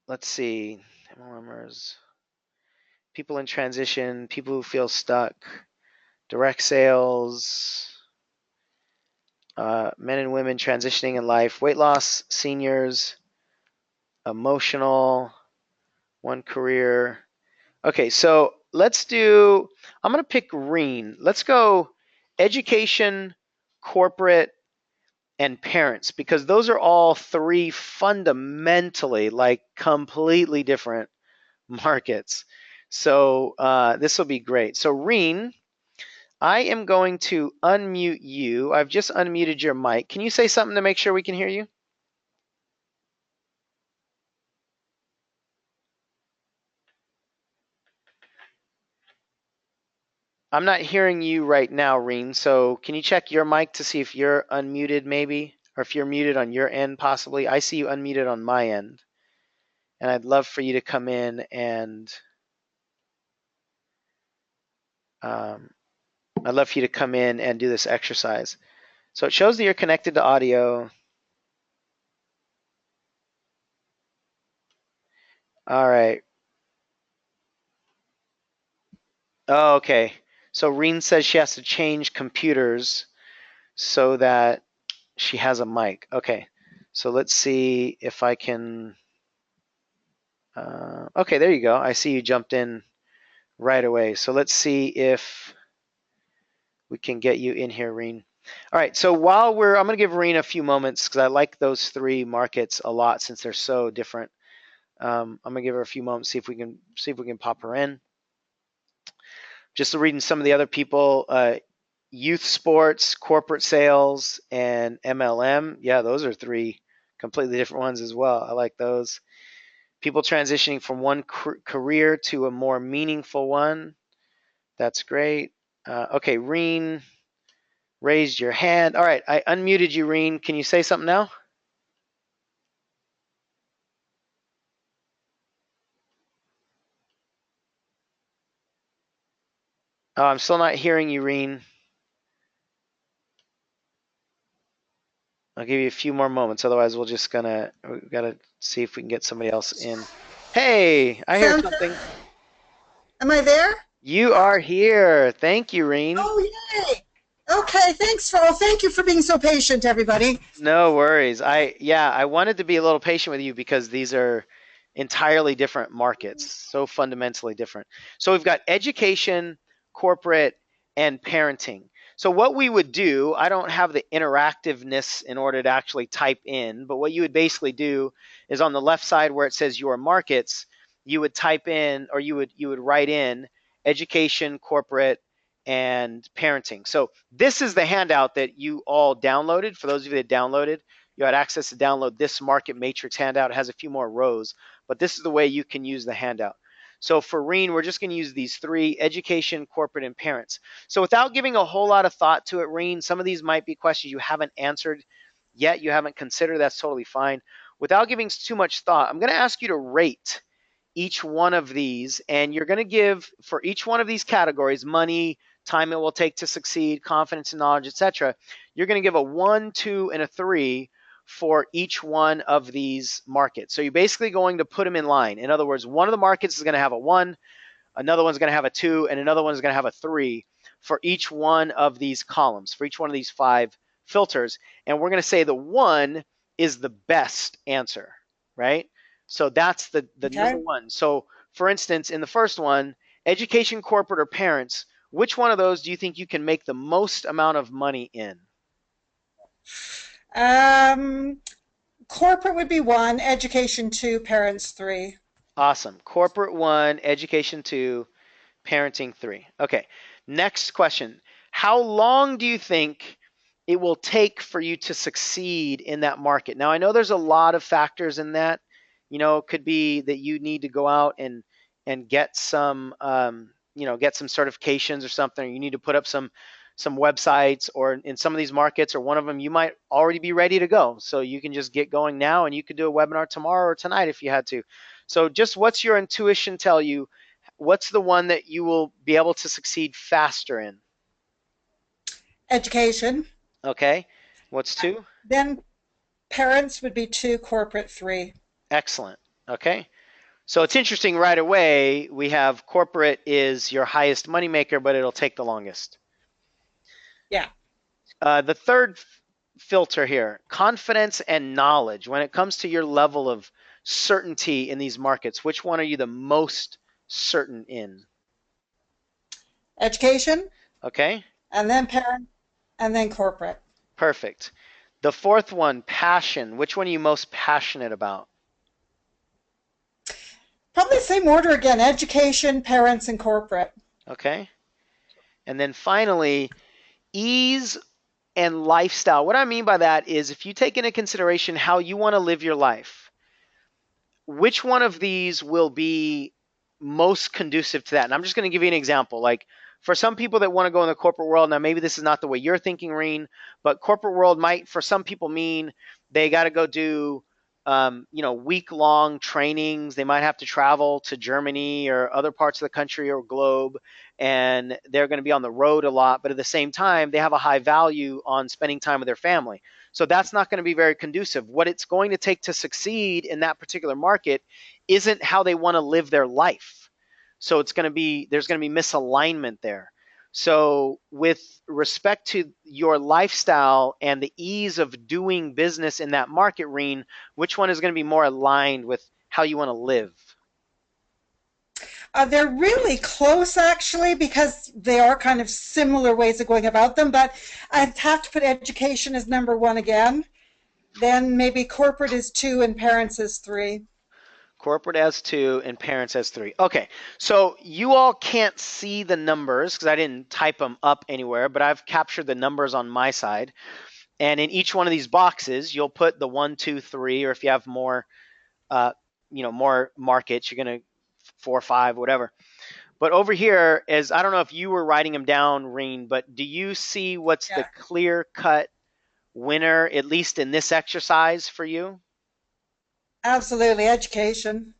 Let's see. MLMers, people in transition, people who feel stuck, direct sales, men and women transitioning in life, weight loss, seniors, emotional, one career. Okay, so let's do, I'm going to pick Reen. Let's go education, corporate, and parents, because those are all three fundamentally, like, completely different markets. So this will be great. So Reen, I am going to unmute you. I've just unmuted your mic. Can you say something to make sure we can hear you? I'm not hearing you right now, Reen. So can you check your mic to see if you're unmuted maybe? Or if you're muted on your end possibly? I see you unmuted on my end. And I'd love for you to come in and I'd love for you to come in and do this exercise. So it shows that you're connected to audio. All right. Oh, okay. So Reen says she has to change computers so that she has a mic. Okay. So let's see if I can. Okay, there you go. I see you jumped in right away. So let's see if we can get you in here, Reen. All right. So while I'm going to give Reen a few moments because I like those three markets a lot since they're so different. I'm going to give her a few moments, see if we can pop her in. Just reading some of the other people, youth sports, corporate sales, and MLM. Yeah, those are three completely different ones as well. I like those. People transitioning from one career to a more meaningful one. That's great. Okay, Reen raised your hand. All right, I unmuted you, Reen. Can you say something now? Oh, I'm still not hearing you, Reen. I'll give you a few more moments. Otherwise, we gotta see if we can get somebody else in. Hey, I hear Sound, something. am I there? You are here. Thank you, Reen. Oh, yay. Okay, thank you for being so patient, everybody. No worries. I wanted to be a little patient with you because these are entirely different markets, so fundamentally different. So we've got education, corporate, and parenting. So what we would do, I don't have the interactiveness in order to actually type in, but what you would basically do is on the left side where it says your markets, you would type in, or you would write in education, corporate, and parenting. So this is the handout that you all downloaded. For those of you that downloaded, you had access to download this market matrix handout. It has a few more rows, but this is the way you can use the handout. So for Reen, we're just going to use these three: education, corporate, and parents. So without giving a whole lot of thought to it, Reen, some of these might be questions you haven't answered yet, you haven't considered. That's totally fine. Without giving too much thought, I'm going to ask you to rate each one of these, and you're going to give for each one of these categories: money, time it will take to succeed, confidence and knowledge, etc. You're going to give a 1, 2, and a 3 for each one of these markets. So you're basically going to put them in line. In other words, one of the markets is going to have a 1, another one's going to have a 2, and another one's going to have a 3 for each one of these columns, for each one of these 5 filters. And we're going to say the 1 is the best answer, right? So that's the number Okay. 1. So for instance, in the first one, education, corporate, or parents, which one of those do you think you can make the most amount of money in? Um, corporate would be 1, education 2, parents 3. Awesome. Corporate 1, education 2, parenting 3. Okay. Next question. How long do you think it will take for you to succeed in that market? Now, I know there's a lot of factors in that. It could be that you need to go out and get some get some certifications or something. Or you need to put up some websites, or in some of these markets or one of them, you might already be ready to go. So you can just get going now, and you could do a webinar tomorrow or tonight if you had to. So just what's your intuition tell you? What's the one that you will be able to succeed faster in? Education. Okay. What's 2? Then parents would be 2, corporate 3. Excellent. Okay. So it's interesting right away. We have corporate is your highest moneymaker, but it'll take the longest. Yeah. The third filter here: confidence and knowledge. When it comes to your level of certainty in these markets, which one are you the most certain in? Education, Okay. and then parent, and then corporate. Perfect. The fourth one, passion. Which one are you most passionate about? Probably the same order again: education, parents, and corporate. Okay. And then finally, ease and lifestyle. What I mean by that is, if you take into consideration how you want to live your life, which one of these will be most conducive to that? And I'm just going to give you an example. Like, for some people that want to go in the corporate world, now maybe this is not the way you're thinking, Reen, but corporate world might for some people mean they got to go do week-long trainings. They might have to travel to Germany or other parts of the country or globe, and they're going to be on the road a lot. But at the same time, they have a high value on spending time with their family. So that's not going to be very conducive. What it's going to take to succeed in that particular market isn't how they want to live their life. So there's going to be misalignment there. So with respect to your lifestyle and the ease of doing business in that market, Reen, which one is going to be more aligned with how you want to live? They're really close, actually, because they are kind of similar ways of going about them. But I'd have to put education as number 1 again. Then maybe corporate is 2 and parents is 3. Corporate as 2 and parents as 3. Okay, so you all can't see the numbers because I didn't type them up anywhere, but I've captured the numbers on my side. And in each one of these boxes, you'll put the 1, 2, 3, or if you have more, more markets, you're going to 4, 5, whatever. But over here is, I don't know if you were writing them down, Reen, but do you see what's the Yeah, clear cut winner, at least in this exercise for you? absolutely. Education.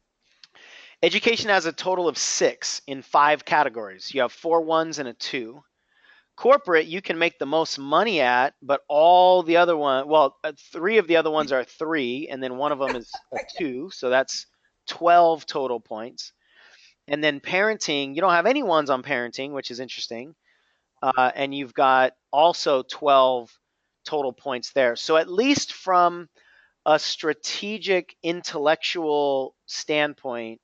Education has a total of 6 in 5 categories. You have 4 ones and a 2. Corporate, you can make the most money at, but all the other one, well, 3 of the other ones are 3, and then one of them is a 2, so that's 12 total points. And then parenting, you don't have any ones on parenting, which is interesting. And you've got also 12 total points there. So at least from a strategic intellectual standpoint,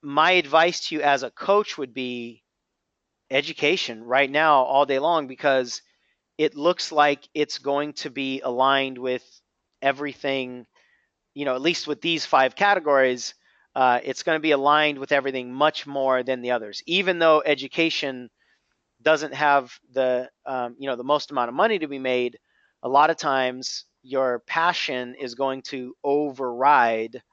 my advice to you as a coach would be education right now all day long, because it looks like it's going to be aligned with everything, at least with these 5 categories. It's going to be aligned with everything much more than the others, even though education doesn't have the most amount of money to be made. A lot of times your passion is going to override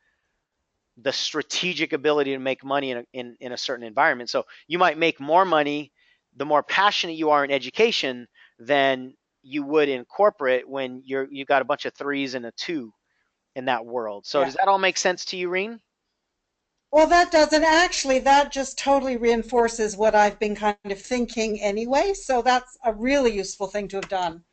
the strategic ability to make money in a certain environment. So you might make more money the more passionate you are in education than you would in corporate when you got a bunch of threes and a two in that world. So Yeah. does that all make sense to you, Reen? Well, that doesn't actually, that just totally reinforces what I've been kind of thinking anyway. So that's a really useful thing to have done.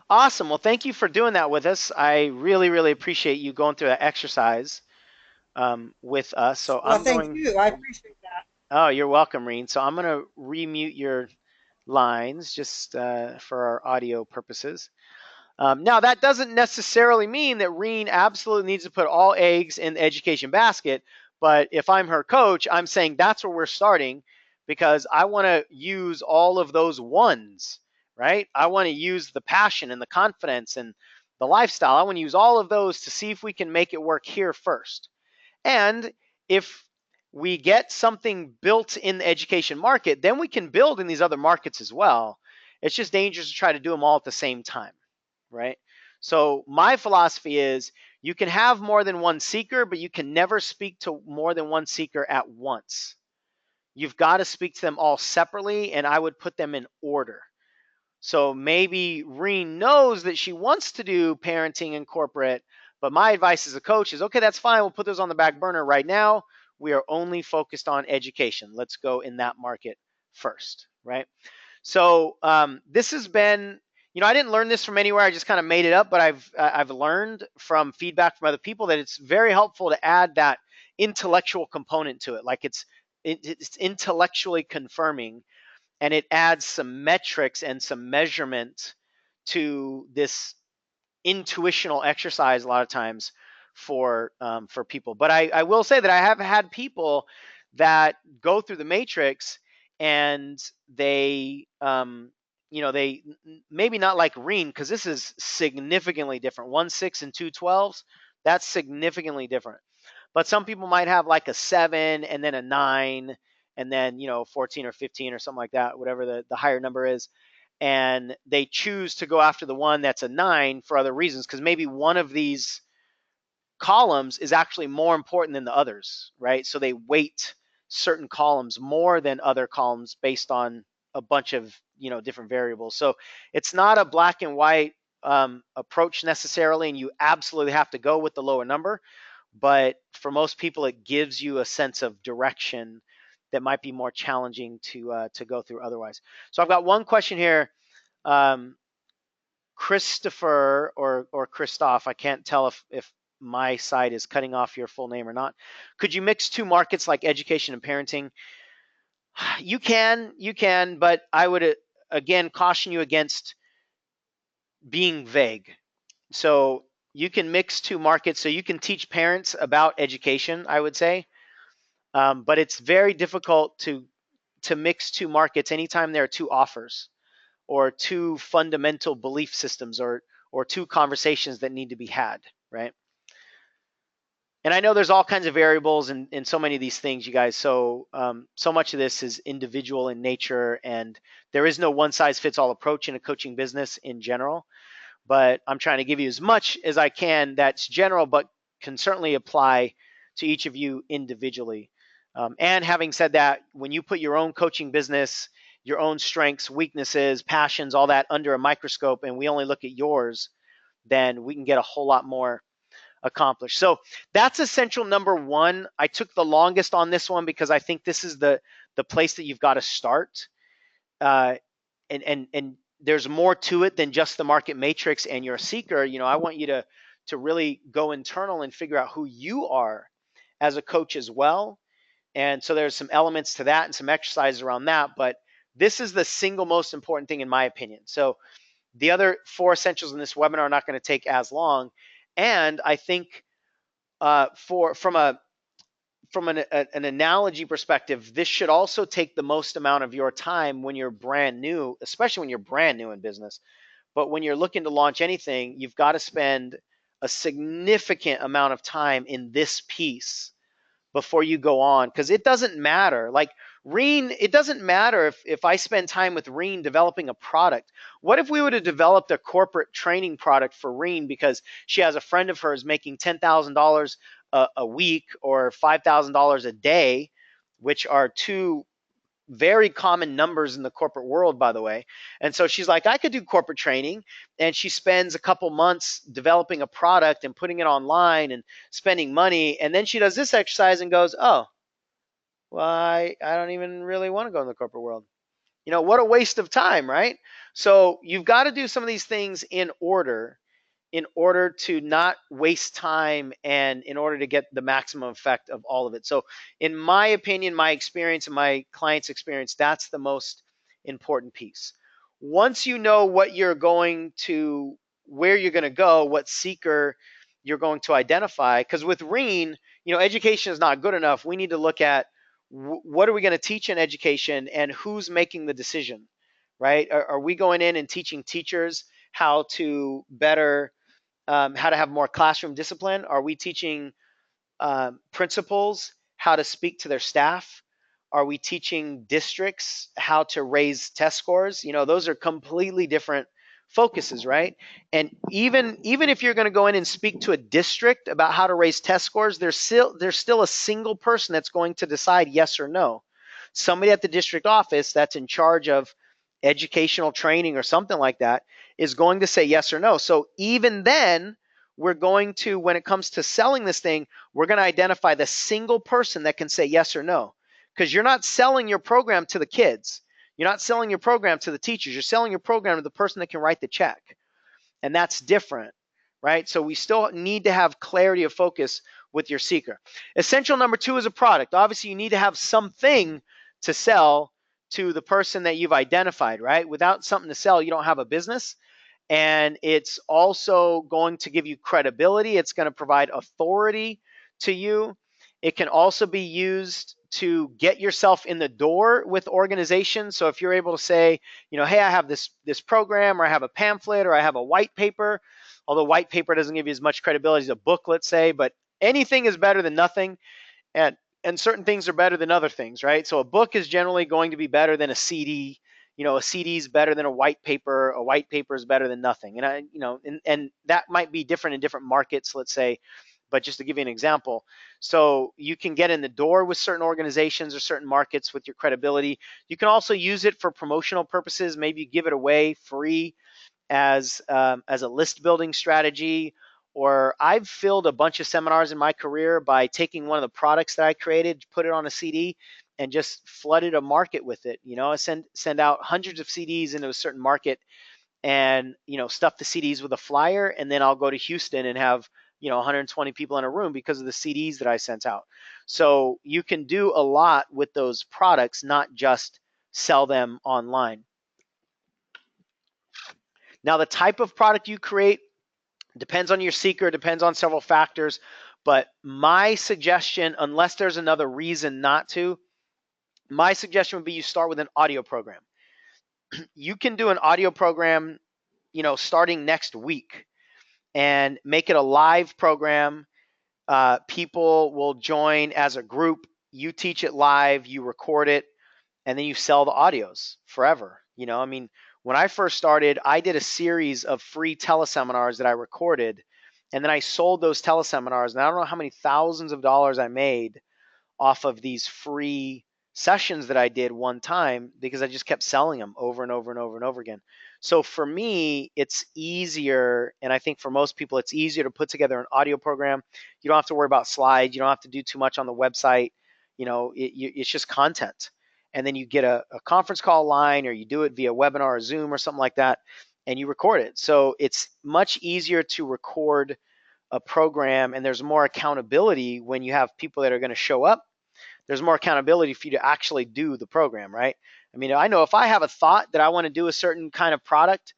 Awesome. Well, thank you for doing that with us. I really, really appreciate you going through that exercise with us. So Well, I'm thank going. you. I appreciate that. Oh, you're welcome, Reen. So I'm going to remute your lines just for our audio purposes. Now, that doesn't necessarily mean that Reen absolutely needs to put all eggs in the education basket. But if I'm her coach, I'm saying that's where we're starting because I want to use all of those ones, right? I want to use the passion and the confidence and the lifestyle. I want to use all of those to see if we can make it work here first. And if we get something built in the education market, then we can build in these other markets as well. It's just dangerous to try to do them all at the same time, right? So my philosophy is you can have more than one seeker, but you can never speak to more than one seeker at once. You've got to speak to them all separately, and I would put them in order. So maybe Reen knows that she wants to do parenting and corporate, but my advice as a coach is okay, that's fine. We'll put those on the back burner right now. We are only focused on education. Let's go in that market first, right? So this has been, I didn't learn this from anywhere. I just kind of made it up, but I've learned from feedback from other people that it's very helpful to add that intellectual component to it. Like it's intellectually confirming, and it adds some metrics and some measurement to this intuitional exercise a lot of times for people. But I will say that I have had people that go through the matrix and they maybe not like Reen because this is significantly different. 1 6 and 2 12s, that's significantly different. But some people might have like a 7 and then a 9 and then 14 or 15 or something like that, whatever the higher number is, and they choose to go after the one that's a 9 for other reasons because maybe one of these columns is actually more important than the others, right? So they weight certain columns more than other columns based on a bunch of different variables. So it's not a black and white approach necessarily, and you absolutely have to go with the lower number. But for most people, it gives you a sense of direction that might be more challenging to go through otherwise. So I've got one question here. Um, Christopher or Christoph, I can't tell if my side is cutting off your full name or not. Could you mix two markets like education and parenting? You can, but I would again caution you against being vague. So you can mix two markets. So you can teach parents about education, I would say, but it's very difficult to mix two markets anytime there are two offers or two fundamental belief systems or two conversations that need to be had, right? And I know there's all kinds of variables in so many of these things, you guys. So so much of this is individual in nature, and there is no one size fits all approach in a coaching business in general. But I'm trying to give you as much as I can that's general, but can certainly apply to each of you individually. And having said that, when you put your own coaching business, your own strengths, weaknesses, passions, all that under a microscope, and we only look at yours, then we can get a whole lot more accomplished. So that's essential number one. I took the longest on this one because I think this is the place that you've got to start. Uh, and there's more to it than just the market matrix and your seeker. I want you to really go internal and figure out who you are as a coach as well. And so there's some elements to that and some exercises around that. But this is the single most important thing in my opinion. So the other four essentials in this webinar are not going to take as long. And I think from an analogy perspective, this should also take the most amount of your time when you're brand new, especially when you're brand new in business. But when you're looking to launch anything, you've got to spend a significant amount of time in this piece before you go on, because it doesn't matter. Like Reen, it doesn't matter if I spend time with Reen developing a product. What if we would have developed a corporate training product for Reen because she has a friend of hers making $10,000 a week or $5,000 a day, which are two very common numbers in the corporate world, by the way. And so she's like, I could do corporate training. And she spends a couple months developing a product and putting it online and spending money. And then she does this exercise and goes, oh, well, I don't even really want to go in the corporate world. What a waste of time, right? So you've got to do some of these things in order to not waste time and in order to get the maximum effect of all of it. So, in my opinion, my experience and my client's experience, that's the most important piece. Once you know where you're going to go, what seeker you're going to identify, because with Reen, education is not good enough. We need to look at what are we going to teach in education and who's making the decision, right? Are we going in and teaching teachers how to better how to have more classroom discipline? Are we teaching principals how to speak to their staff? Are we teaching districts how to raise test scores? Those are completely different focuses, right? And even if you're going to go in and speak to a district about how to raise test scores, there's still a single person that's going to decide yes or no. Somebody at the district office that's in charge of educational training or something like that is going to say yes or no. So even then, when it comes to selling this thing, we're going to identify the single person that can say yes or no. Because you're not selling your program to the kids. You're not selling your program to the teachers. You're selling your program to the person that can write the check. And that's different, right? So we still need to have clarity of focus with your seeker. Essential number 2 is a product. Obviously, you need to have something to sell to the person that you've identified, right? Without something to sell, you don't have a business. And it's also going to give you credibility. It's going to provide authority to you. It can also be used to get yourself in the door with organizations. So if you're able to say, hey, I have this program, or I have a pamphlet, or I have a white paper, although white paper doesn't give you as much credibility as a book, let's say, but anything is better than nothing. And certain things are better than other things, right? So a book is generally going to be better than a CD. A CD is better than a white paper. A white paper is better than nothing. And that might be different in different markets, let's say. But just to give you an example, so you can get in the door with certain organizations or certain markets with your credibility. You can also use it for promotional purposes. Maybe you give it away free as a list building strategy. Or I've filled a bunch of seminars in my career by taking one of the products that I created, put it on a CD, and just flooded a market with it. I send out hundreds of CDs into a certain market, and stuff the CDs with a flyer, and then I'll go to Houston and have 120 people in a room because of the CDs that I sent out. So you can do a lot with those products, not just sell them online. Now, the type of product you create depends on your seeker, depends on several factors. But my suggestion, unless there's another reason not to, my suggestion would be you start with an audio program. You can do an audio program, starting next week, and make it a live program. People will join as a group. You teach it live, you record it, and then you sell the audios forever. When I first started, I did a series of free teleseminars that I recorded, and then I sold those teleseminars, and I don't know how many thousands of dollars I made off of these free sessions that I did one time because I just kept selling them over and over and over and over again. So for me, it's easier, and I think for most people, it's easier to put together an audio program. You don't have to worry about slides. You don't have to do too much on the website. It's just content. And then you get a conference call line, or you do it via webinar or Zoom or something like that, and you record it. So it's much easier to record a program, and there's more accountability when you have people that are going to show up. There's more accountability for you to actually do the program, right? I know if I have a thought that I want to do a certain kind of product,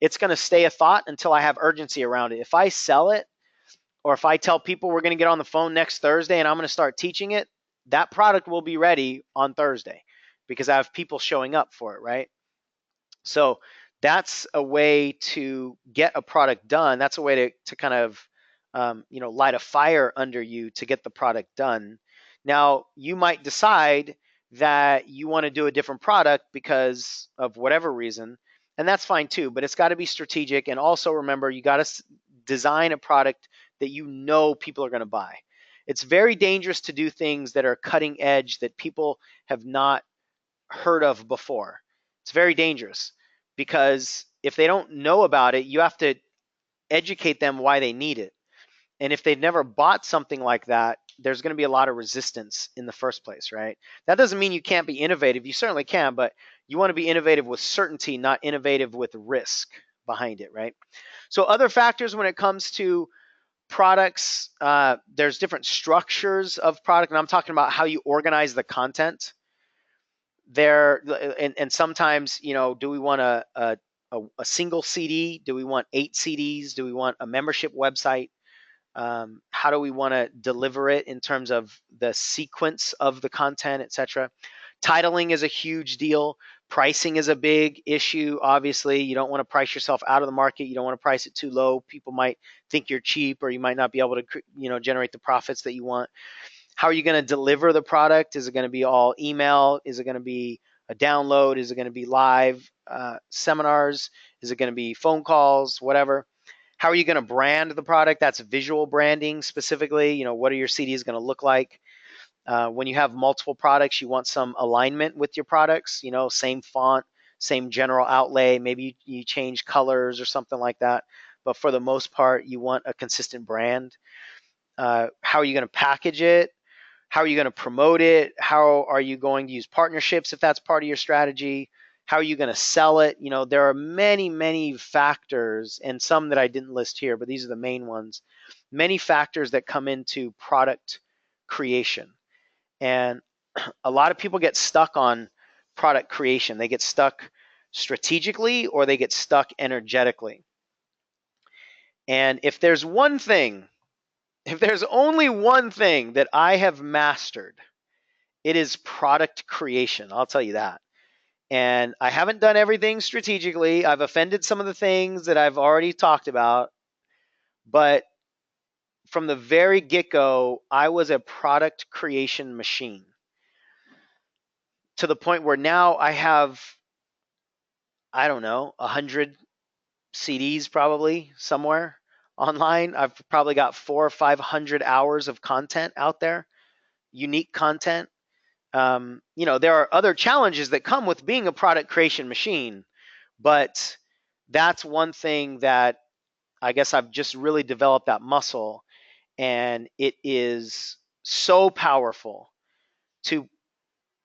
it's going to stay a thought until I have urgency around it. If I sell it, or if I tell people we're going to get on the phone next Thursday and I'm going to start teaching it, that product will be ready on Thursday because I have people showing up for it, right? So that's a way to get a product done. That's a way to kind of light a fire under you to get the product done. Now, you might decide that you want to do a different product because of whatever reason, and that's fine too, but it's got to be strategic. And also remember, you got to design a product that people are going to buy. It's very dangerous to do things that are cutting edge that people have not heard of before. It's very dangerous because if they don't know about it, you have to educate them why they need it. And if they've never bought something like that, there's going to be a lot of resistance in the first place, right? That doesn't mean you can't be innovative. You certainly can, but you want to be innovative with certainty, not innovative with risk behind it, right? So other factors when it comes to products, there's different structures of product, and I'm talking about how you organize the content there. And sometimes, do we want a single CD? Do we want 8 CDs? Do we want a membership website? How do we want to deliver it in terms of the sequence of the content, etc. Titling is a huge deal. Pricing is a big issue. Obviously, you don't want to price yourself out of the market. You don't want to price it too low. People might think you're cheap, or you might not be able to, generate the profits that you want. How are you going to deliver the product? Is it going to be all email? Is it going to be a download? Is it going to be live seminars? Is it going to be phone calls? Whatever. How are you going to brand the product? That's visual branding specifically. What are your CDs going to look like? When you have multiple products, you want some alignment with your products, same font, same general outlay. Maybe you change colors or something like that. But for the most part, you want a consistent brand. How are you going to package it? How are you going to promote it? How are you going to use partnerships if that's part of your strategy? How are you going to sell it? There are many, many factors, and some that I didn't list here, but these are the main ones. Many factors that come into product creation. And a lot of people get stuck on product creation. They get stuck strategically or they get stuck energetically. And if there's only one thing that I have mastered, it is product creation. I'll tell you that. And I haven't done everything strategically. I've offended some of the things that I've already talked about. But from the very get-go, I was a product creation machine to the point where now I have, I don't know, 100 CDs probably somewhere online. I've probably got 400 or 500 hours of content out there, unique content. There are other challenges that come with being a product creation machine, but that's one thing that I guess I've just really developed that muscle, and it is so powerful to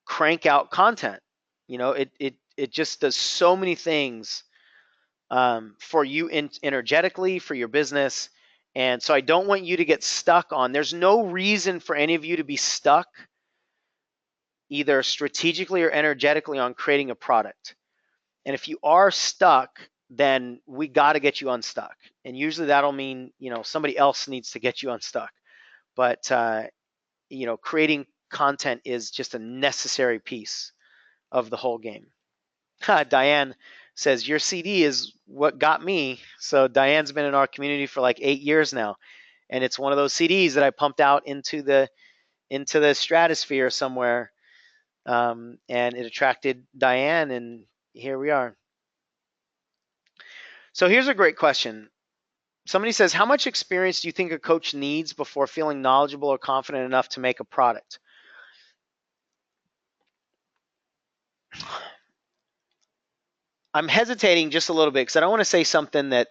crank out content. It just does so many things for you energetically, for your business. And so I don't want you to get stuck on, there's no reason for any of you to be stuck either strategically or energetically on creating a product. And if you are stuck, then we got to get you unstuck. And usually that'll mean, somebody else needs to get you unstuck. But, creating content is just a necessary piece of the whole game. Diane says, your CD is what got me. So Diane's been in our community for like 8 years now. And it's one of those CDs that I pumped out into the stratosphere somewhere. And it attracted Diane, and here we are. So here's a great question. Somebody says, how much experience do you think a coach needs before feeling knowledgeable or confident enough to make a product? I'm hesitating just a little bit because I don't want to say something that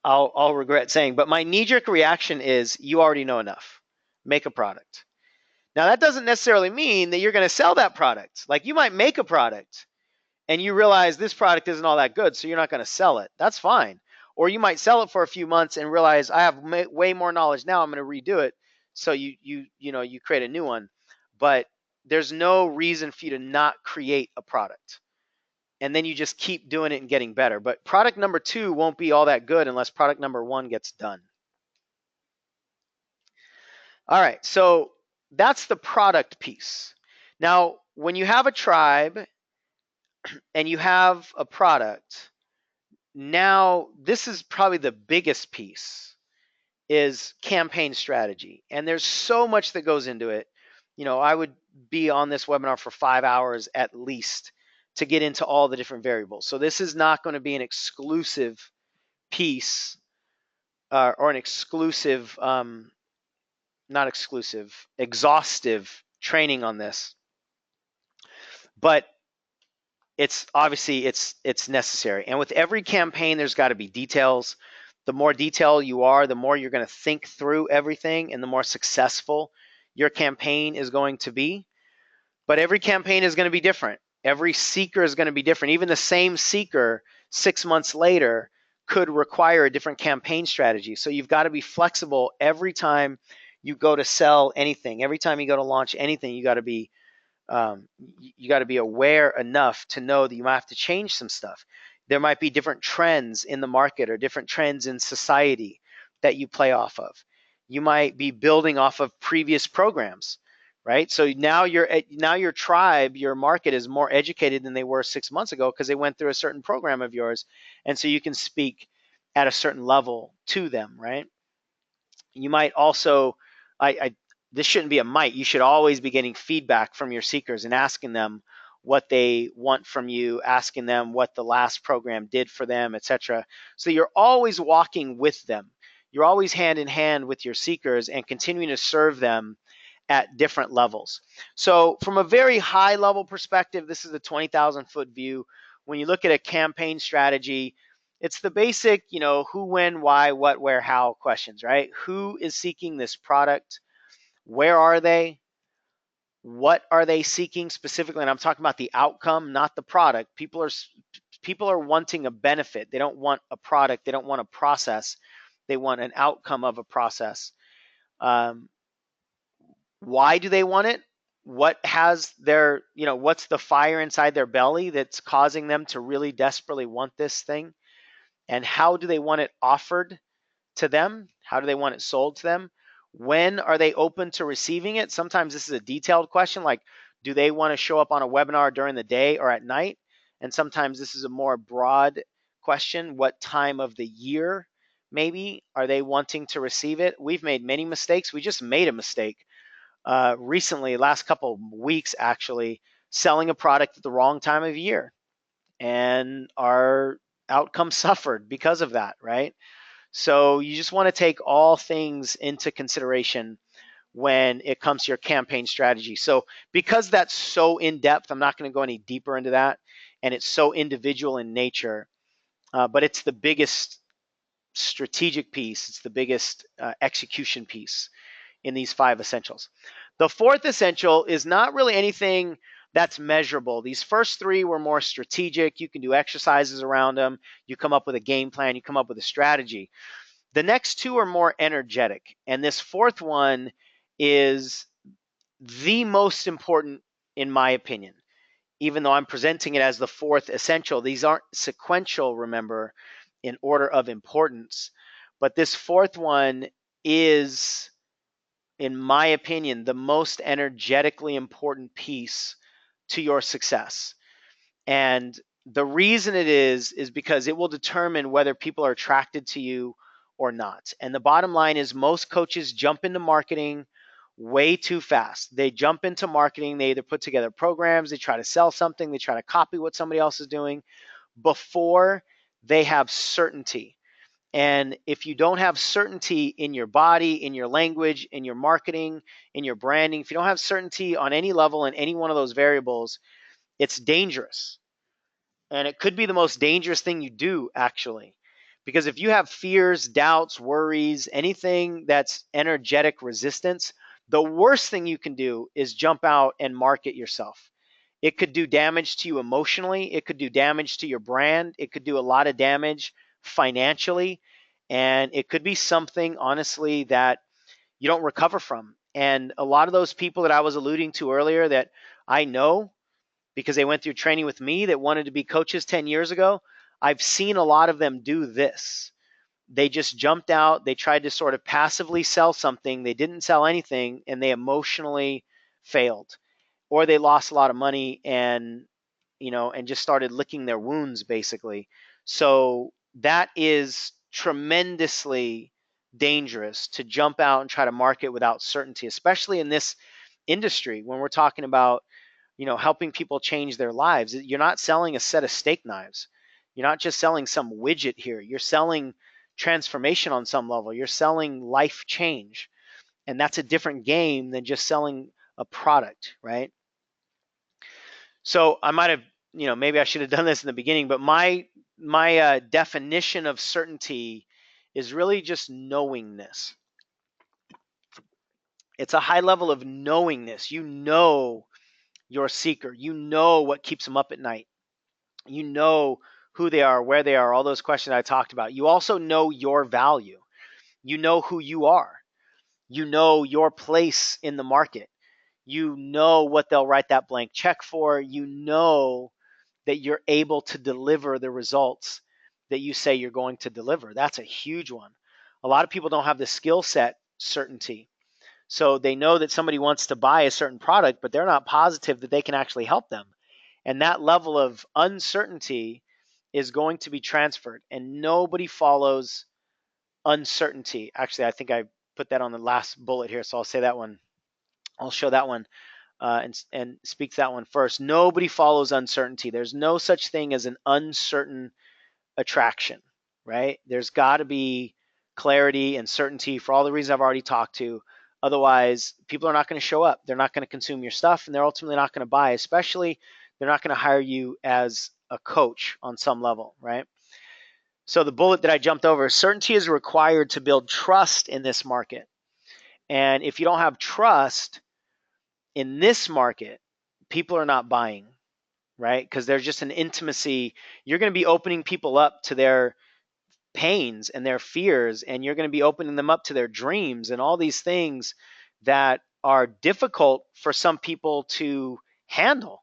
I'll regret saying, but my knee-jerk reaction is you already know enough. Make a product. Now, that doesn't necessarily mean that you're going to sell that product. Like, you might make a product and you realize this product isn't all that good, so you're not going to sell it. That's fine. Or you might sell it for a few months and realize I have way more knowledge now, I'm going to redo it. So you create a new one. But there's no reason for you to not create a product. And then you just keep doing it and getting better. But product number 2 won't be all that good unless product number 1 gets done. All right, so that's the product piece. Now, when you have a tribe and you have a product, now this is probably the biggest piece, is campaign strategy. And there's so much that goes into it. I would be on this webinar for 5 hours at least to get into all the different variables. So this is not going to be an exclusive piece or an exclusive not exclusive, exhaustive training on this, but it's obviously it's necessary. And with every campaign, there's got to be details. The more detailed you are, the more you're going to think through everything, and the more successful your campaign is going to be. But every campaign is going to be different. Every seeker is going to be different. Even the same seeker 6 months later could require a different campaign strategy. So you've got to be flexible every time you go to sell anything. Every time you go to launch anything, um, you got to be aware enough to know that you might have to change some stuff. There might be different trends in the market or different trends in society that you play off of. You might be building off of previous programs, right? So now your tribe, your market is more educated than they were 6 months ago because they went through a certain program of yours, and so you can speak at a certain level to them, right? You might also, I this shouldn't be a might. You should always be getting feedback from your seekers and asking them what they want from you, asking them what the last program did for them, etc. So you're always walking with them. You're always hand in hand with your seekers and continuing to serve them at different levels. So from a very high level perspective, this is a 20,000-foot view. When you look at a campaign strategy, it's the basic, who, when, why, what, where, how questions, right? Who is seeking this product? Where are they? What are they seeking specifically? And I'm talking about the outcome, not the product. People are wanting a benefit. They don't want a product. They don't want a process. They want an outcome of a process. Um, why do they want it? What's the fire inside their belly that's causing them to really desperately want this thing? And how do they want it offered to them? How do they want it sold to them? When are they open to receiving it? Sometimes this is a detailed question, like, do they want to show up on a webinar during the day or at night? And sometimes this is a more broad question. What time of the year, maybe, are they wanting to receive it? We've made many mistakes. We just made a mistake recently, last couple of weeks, actually, selling a product at the wrong time of year. And our outcome suffered because of that, right? So you just want to take all things into consideration when it comes to your campaign strategy. So because that's so in depth, I'm not going to go any deeper into that. And it's so individual in nature, but it's the biggest strategic piece. It's the biggest execution piece in these 5 essentials. The 4th essential is not really anything that's measurable. These first 3 were more strategic. You can do exercises around them. You come up with a game plan. You come up with a strategy. The next 2 are more energetic. And this 4th one is the most important, in my opinion. Even though I'm presenting it as the 4th essential, these aren't sequential, remember, in order of importance. But this 4th one is, in my opinion, the most energetically important piece to your success. And the reason it is because it will determine whether people are attracted to you or not. And the bottom line is most coaches jump into marketing way too fast. They jump into marketing, they either put together programs, they try to sell something, they try to copy what somebody else is doing before they have certainty. And if you don't have certainty in your body, in your language, in your marketing, in your branding, if you don't have certainty on any level in any one of those variables, it's dangerous. And it could be the most dangerous thing you do, actually. Because if you have fears, doubts, worries, anything that's energetic resistance, the worst thing you can do is jump out and market yourself. It could do damage to you emotionally. It could do damage to your brand. It could do a lot of damage financially. And it could be something, honestly, that you don't recover from. And a lot of those people that I was alluding to earlier that I know because they went through training with me that wanted to be coaches 10 years ago, I've seen a lot of them do this. They just jumped out. They tried to sort of passively sell something. They didn't sell anything and they emotionally failed, or they lost a lot of money and just started licking their wounds basically. So that is tremendously dangerous to jump out and try to market without certainty, especially in this industry when we're talking about helping people change their lives. You're not selling a set of steak knives. You're not just selling some widget here. You're selling transformation on some level. You're selling life change. And that's a different game than just selling a product, right? So I might have, maybe I should have done this in the beginning, but my definition of certainty is really just knowingness. It's a high level of knowingness. You know your seeker. You know what keeps them up at night. You know who they are, where they are, all those questions I talked about. You also know your value. You know who you are. You know your place in the market. You know what they'll write that blank check for. You know that you're able to deliver the results that you say you're going to deliver. That's a huge one. A lot of people don't have the skill set certainty. So they know that somebody wants to buy a certain product, but they're not positive that they can actually help them. And that level of uncertainty is going to be transferred, and nobody follows uncertainty. Actually, I think I put that on the last bullet here, so I'll say that one. I'll show that one and speak to that one first. Nobody follows uncertainty. There's no such thing as an uncertain attraction, right? There's got to be clarity and certainty for all the reasons I've already talked to. Otherwise, people are not going to show up. They're not going to consume your stuff, and they're ultimately not going to buy, especially they're not going to hire you as a coach on some level, right? So the bullet that I jumped over, certainty is required to build trust in this market. And if you don't have trust in this market, people are not buying, right? Because there's just an intimacy. You're going to be opening people up to their pains and their fears, and you're going to be opening them up to their dreams and all these things that are difficult for some people to handle.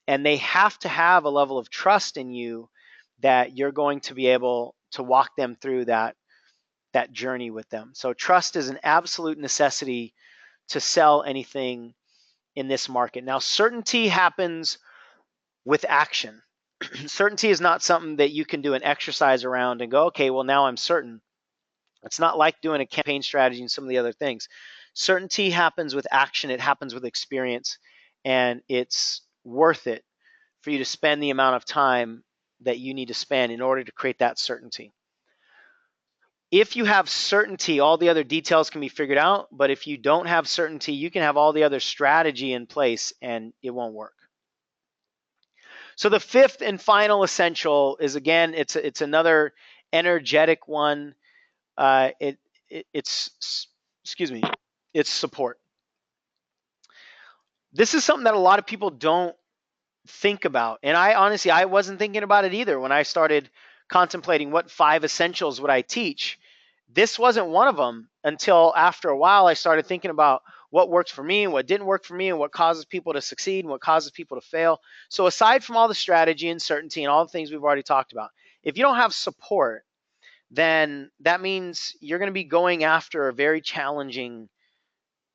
And they have to have a level of trust in you that you're going to be able to walk them through that journey with them. So trust is an absolute necessity to sell anything in this market. Now, certainty happens with action. Certainty is not something that you can do an exercise around and go, okay, well, now I'm certain. It's not like doing a campaign strategy and some of the other things. Certainty happens with action, it happens with experience, and it's worth it for you to spend the amount of time that you need to spend in order to create that certainty. If you have certainty, all the other details can be figured out. But if you don't have certainty, you can have all the other strategy in place and it won't work. So the fifth and final essential is, again, it's another energetic one. It's excuse me, it's support. This is something that a lot of people don't think about, and I wasn't thinking about it either when I started contemplating what 5 essentials would I teach. This wasn't one of them until after a while I started thinking about what worked for me and what didn't work for me and what causes people to succeed and what causes people to fail. So aside from all the strategy and certainty and all the things we've already talked about, if you don't have support, then that means you're going to be going after a very challenging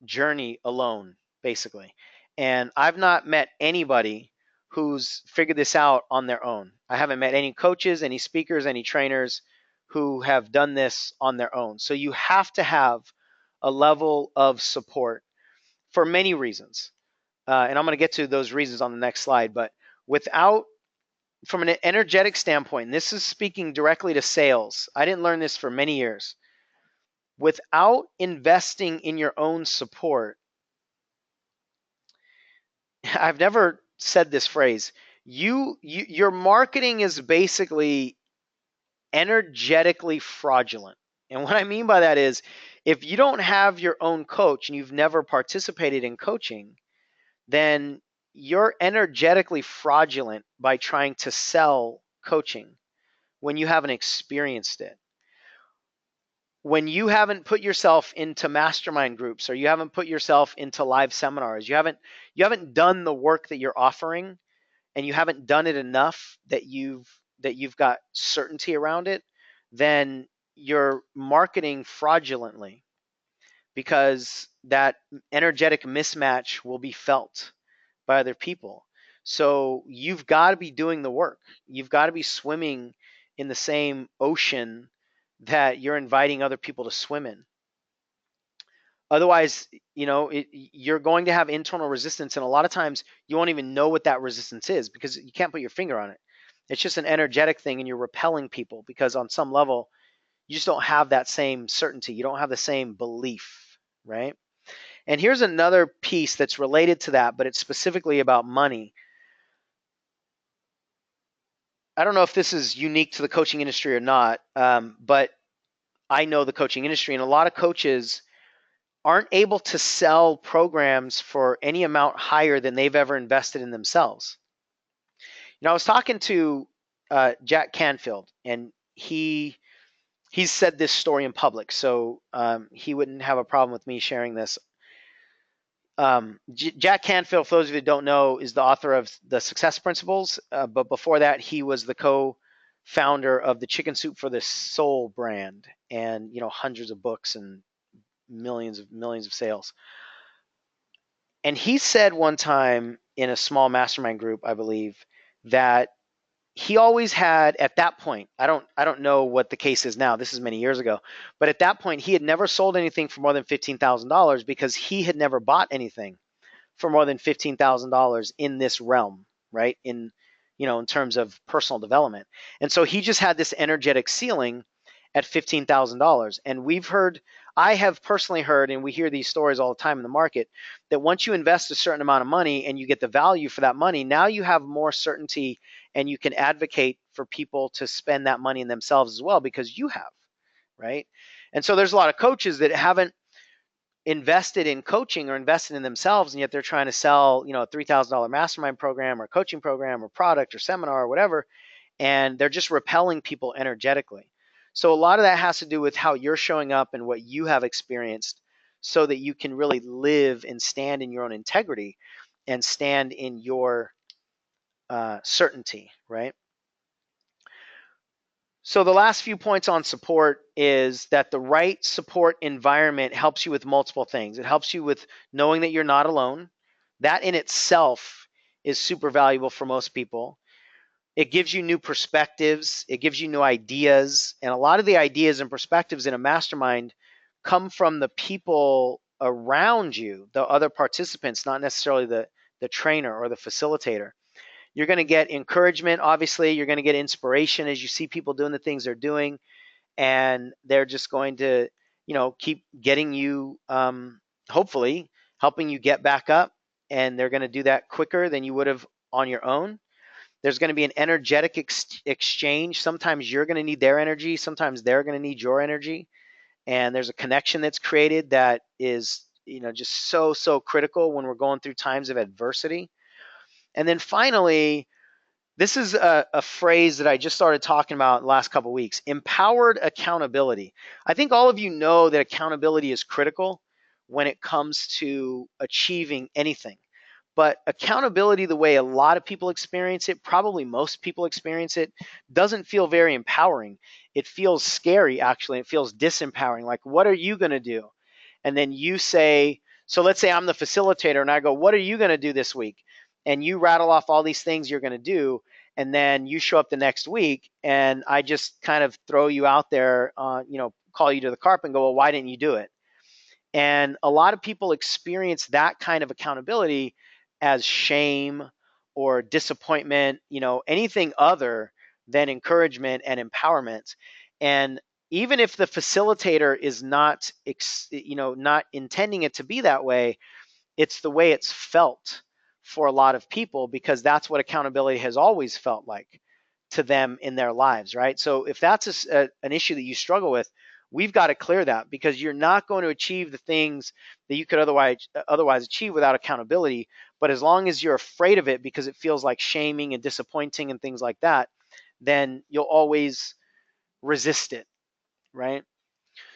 journey alone, basically. And I've not met anybody who's figured this out on their own. I haven't met any coaches, any speakers, any trainers who have done this on their own. So you have to have a level of support for many reasons. And I'm going to get to those reasons on the next slide. But without, from an energetic standpoint, this is speaking directly to sales. I didn't learn this for many years. Without investing in your own support, I've never said this phrase. Your marketing is basically energetically fraudulent. And what I mean by that is, if you don't have your own coach and you've never participated in coaching, then you're energetically fraudulent by trying to sell coaching when you haven't experienced it. When you haven't put yourself into mastermind groups, or you haven't put yourself into live seminars, you haven't done the work that you're offering, and you haven't done it enough that you've got certainty around it, then you're marketing fraudulently, because that energetic mismatch will be felt by other people. So you've got to be doing the work. You've got to be swimming in the same ocean that you're inviting other people to swim in. Otherwise, you're going to have internal resistance, and a lot of times you won't even know what that resistance is because you can't put your finger on it. It's just an energetic thing, and you're repelling people because on some level, you just don't have that same certainty. You don't have the same belief. right? And here's another piece that's related to that, but it's specifically about money. I don't know if this is unique to the coaching industry or not, but I know the coaching industry, and a lot of coaches aren't able to sell programs for any amount higher than they've ever invested in themselves. I was talking to Jack Canfield, and he's said this story in public, so he wouldn't have a problem with me sharing this. Jack Canfield, for those of you who don't know, is the author of the Success Principles, but before that, he was the co-founder of the Chicken Soup for the Soul brand, and hundreds of books and millions of sales. And he said one time in a small mastermind group, I believe, that he always had at that point, I don't know what the case is now. This is many years ago, but at that point he had never sold anything for more than $15,000 because he had never bought anything for more than $15,000 in this realm, right? In terms of personal development. And so he just had this energetic ceiling at $15,000. And I have personally heard, and we hear these stories all the time in the market, that once you invest a certain amount of money and you get the value for that money, now you have more certainty and you can advocate for people to spend that money in themselves as well because you have, right? And so there's a lot of coaches that haven't invested in coaching or invested in themselves, and yet they're trying to sell, a $3,000 mastermind program or coaching program or product or seminar or whatever, and they're just repelling people energetically. So a lot of that has to do with how you're showing up and what you have experienced so that you can really live and stand in your own integrity and stand in your certainty, right? So the last few points on support is that the right support environment helps you with multiple things. It helps you with knowing that you're not alone. That in itself is super valuable for most people. It gives you new perspectives. It gives you new ideas. And a lot of the ideas and perspectives in a mastermind come from the people around you, the other participants, not necessarily the trainer or the facilitator. You're going to get encouragement, obviously. You're going to get inspiration as you see people doing the things they're doing, and they're just going to, keep getting you, hopefully, helping you get back up. And they're going to do that quicker than you would have on your own. There's going to be an energetic exchange. Sometimes you're going to need their energy. Sometimes they're going to need your energy. And there's a connection that's created that is, just so critical when we're going through times of adversity. And then finally, this is a phrase that I just started talking about in the last couple of weeks: empowered accountability. I think all of you know that accountability is critical when it comes to achieving anything. But accountability, the way a lot of people experience it, probably most people experience it, doesn't feel very empowering. It feels scary, actually. It feels disempowering. Like, what are you going to do? And then you say, so let's say I'm the facilitator and I go, what are you going to do this week? And you rattle off all these things you're going to do. And then you show up the next week and I just kind of throw you out there, call you to the carpet and go, well, why didn't you do it? And a lot of people experience that kind of accountability as shame or disappointment, anything other than encouragement and empowerment. And even if the facilitator is not intending it to be that way, it's the way it's felt for a lot of people because that's what accountability has always felt like to them in their lives, right? So if that's an issue that you struggle with, we've got to clear that because you're not going to achieve the things that you could otherwise achieve without accountability. But as long as you're afraid of it because it feels like shaming and disappointing and things like that, then you'll always resist it, right?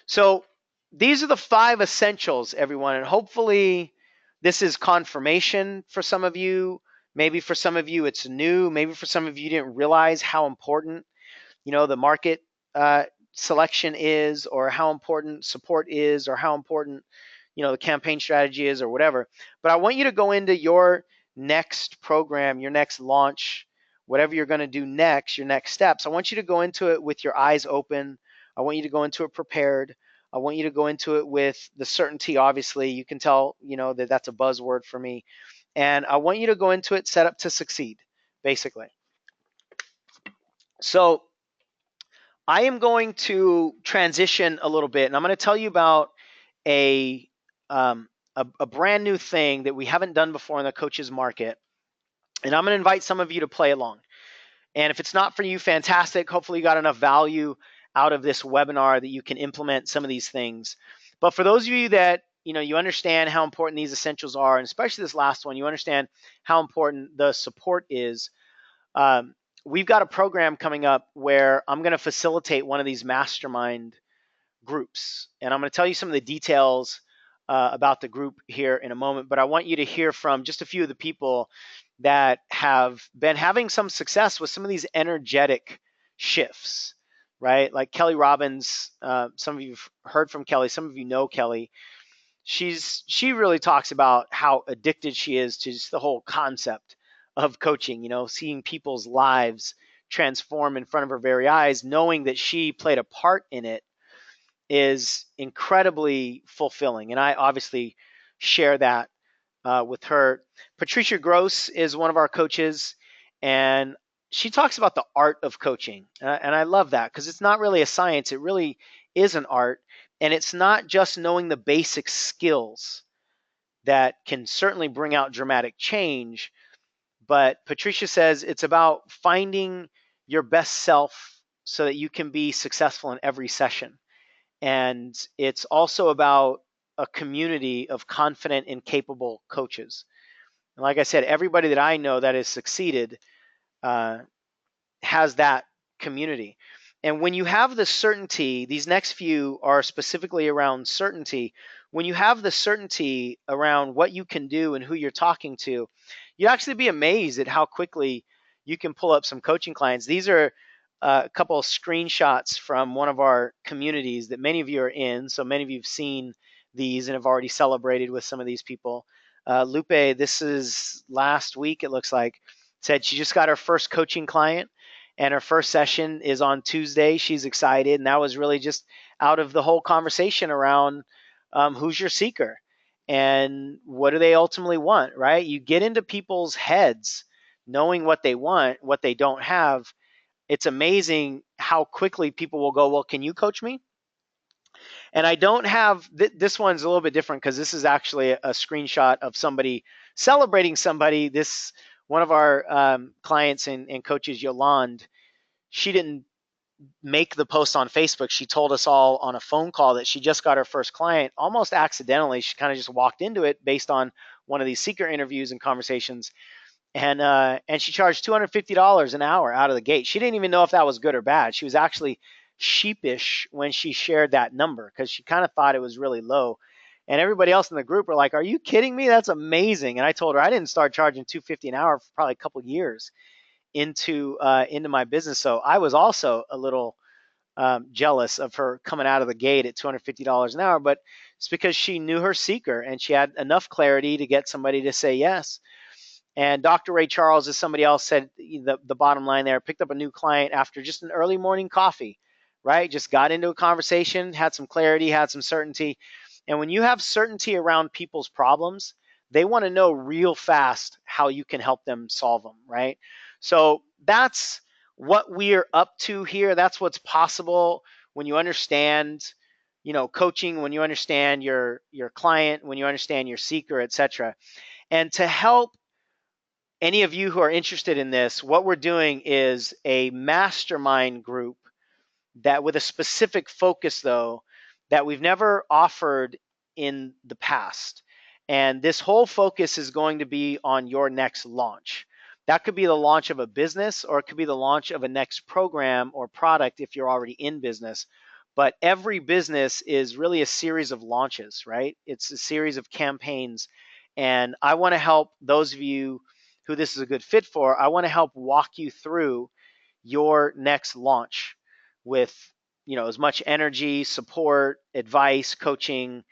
So these are the 5 essentials, everyone, and hopefully this is confirmation for some of you. Maybe for some of you it's new. Maybe for some of you didn't realize how important the market selection is, or how important support is, or how important the campaign strategy is, or whatever. But I want you to go into your next program, your next launch, whatever you're going to do next, your next steps. I want you to go into it with your eyes open. I want you to go into it prepared. I want you to go into it with the certainty. Obviously, you can tell that that's a buzzword for me. And I want you to go into it set up to succeed, basically. So I am going to transition a little bit, and I'm going to tell you about a a brand new thing that we haven't done before in the coaches market. And I'm going to invite some of you to play along. And if it's not for you, fantastic. Hopefully, you got enough value out of this webinar that you can implement some of these things. But for those of you that you understand how important these essentials are, and especially this last one, you understand how important the support is. Um, we've got a program coming up where I'm going to facilitate one of these mastermind groups, and I'm going to tell you some of the details about the group here in a moment. But I want you to hear from just a few of the people that have been having some success with some of these energetic shifts, right? Like Kelly Robbins. Some of you've heard from Kelly. Some of you know Kelly. She really talks about how addicted she is to just the whole concept of coaching. Seeing people's lives transform in front of her very eyes, knowing that she played a part in it is incredibly fulfilling. And I obviously share that with her. Patricia Gross is one of our coaches, and she talks about the art of coaching. And I love that because it's not really a science, it really is an art. And it's not just knowing the basic skills that can certainly bring out dramatic change, but Patricia says it's about finding your best self so that you can be successful in every session. And it's also about a community of confident and capable coaches. And like I said, everybody that I know that has succeeded uh, has that community. And when you have the certainty, these next few are specifically around certainty. When you have the certainty around what you can do and who you're talking to, you actually be amazed at how quickly you can pull up some coaching clients. These are a couple of screenshots from one of our communities that many of you are in. So many of you have seen these and have already celebrated with some of these people. Lupe, this is last week, it looks like, said she just got her first coaching client and her first session is on Tuesday. She's excited, and that was really just out of the whole conversation around who's your seeker and what do they ultimately want, right? You get into people's heads knowing what they want, what they don't have. It's amazing how quickly people will go, well, can you coach me? And I don't have this one's a little bit different because this is actually a screenshot of somebody celebrating somebody. This one of our clients and coaches, Yolande, she didn't make the post on Facebook. She told us all on a phone call that she just got her first client almost accidentally. She kind of just walked into it based on one of these seeker interviews and conversations. And she charged $250 an hour out of the gate. She didn't even know if that was good or bad. She was actually sheepish when she shared that number because she kind of thought it was really low. And everybody else in the group were like, "Are you kidding me? That's amazing!" And I told her I didn't start charging $250 an hour for probably a couple years into my business. So I was also a little jealous of her coming out of the gate at $250 an hour, but it's because she knew her seeker and she had enough clarity to get somebody to say yes. And Dr. Ray Charles, as somebody else said, the bottom line there, picked up a new client after just an early morning coffee, right? Just got into a conversation, had some clarity, had some certainty. And when you have certainty around people's problems, they want to know real fast how you can help them solve them, right? So that's what we're up to here. That's what's possible when you understand, coaching, when you understand your client, when you understand your seeker, etc. And to help any of you who are interested in this, what we're doing is a mastermind group that with a specific focus though that we've never offered in the past. And this whole focus is going to be on your next launch. That could be the launch of a business or it could be the launch of a next program or product if you're already in business. But every business is really a series of launches, right? It's a series of campaigns. And I want to help those of you who this is a good fit for. I want to help walk you through your next launch with as much energy, support, advice, coaching,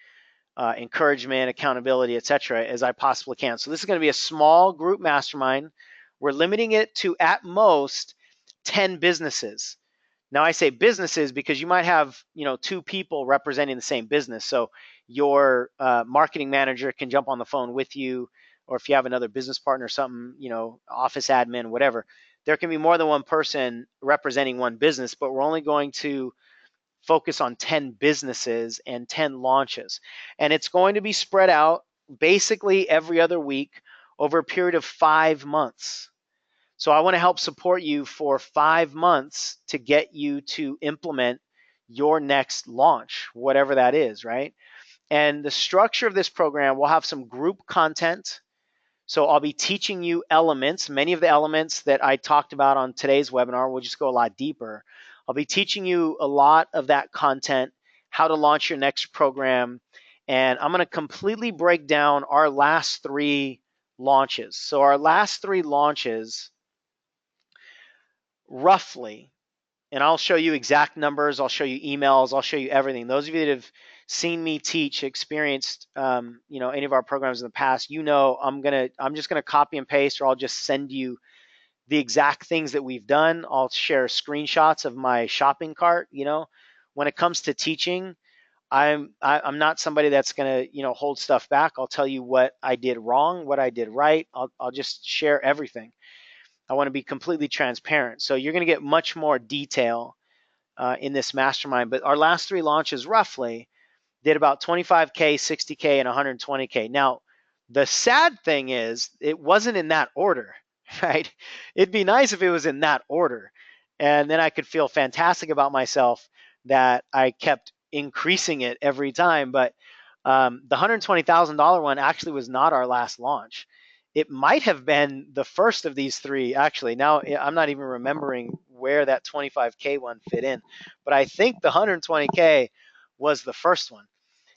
encouragement, accountability, etc., as I possibly can. So this is going to be a small group mastermind. We're limiting it to at most 10 businesses. Now I say businesses because you might have two people representing the same business. So your marketing manager can jump on the phone with you, or if you have another business partner, something, office admin, whatever. There can be more than one person representing one business, but we're only going to focus on 10 businesses and 10 launches. And it's going to be spread out basically every other week over a period of 5 months. So I want to help support you for 5 months to get you to implement your next launch, whatever that is, right? And the structure of this program, we'll have some group content. So I'll be teaching you elements, many of the elements that I talked about on today's webinar. We'll just go a lot deeper. I'll be teaching you a lot of that content, how to launch your next program, and I'm going to completely break down our last 3 launches. So our last 3 launches, roughly, and I'll show you exact numbers, I'll show you emails, I'll show you everything. Those of you that have seen me teach, experienced, any of our programs in the past, I'm just gonna copy and paste, or I'll just send you the exact things that we've done. I'll share screenshots of my shopping cart. When it comes to teaching, I'm not somebody that's gonna hold stuff back. I'll tell you what I did wrong, what I did right. I'll just share everything. I want to be completely transparent. So you're going to get much more detail in this mastermind. But our last 3 launches roughly did about 25K, 60K, and 120K. Now, the sad thing is it wasn't in that order, right? It'd be nice if it was in that order. And then I could feel fantastic about myself that I kept increasing it every time. But the $120,000 one actually was not our last launch. It might have been the first of these 3, actually. Now, I'm not even remembering where that 25K one fit in, but I think the 120K was the first one.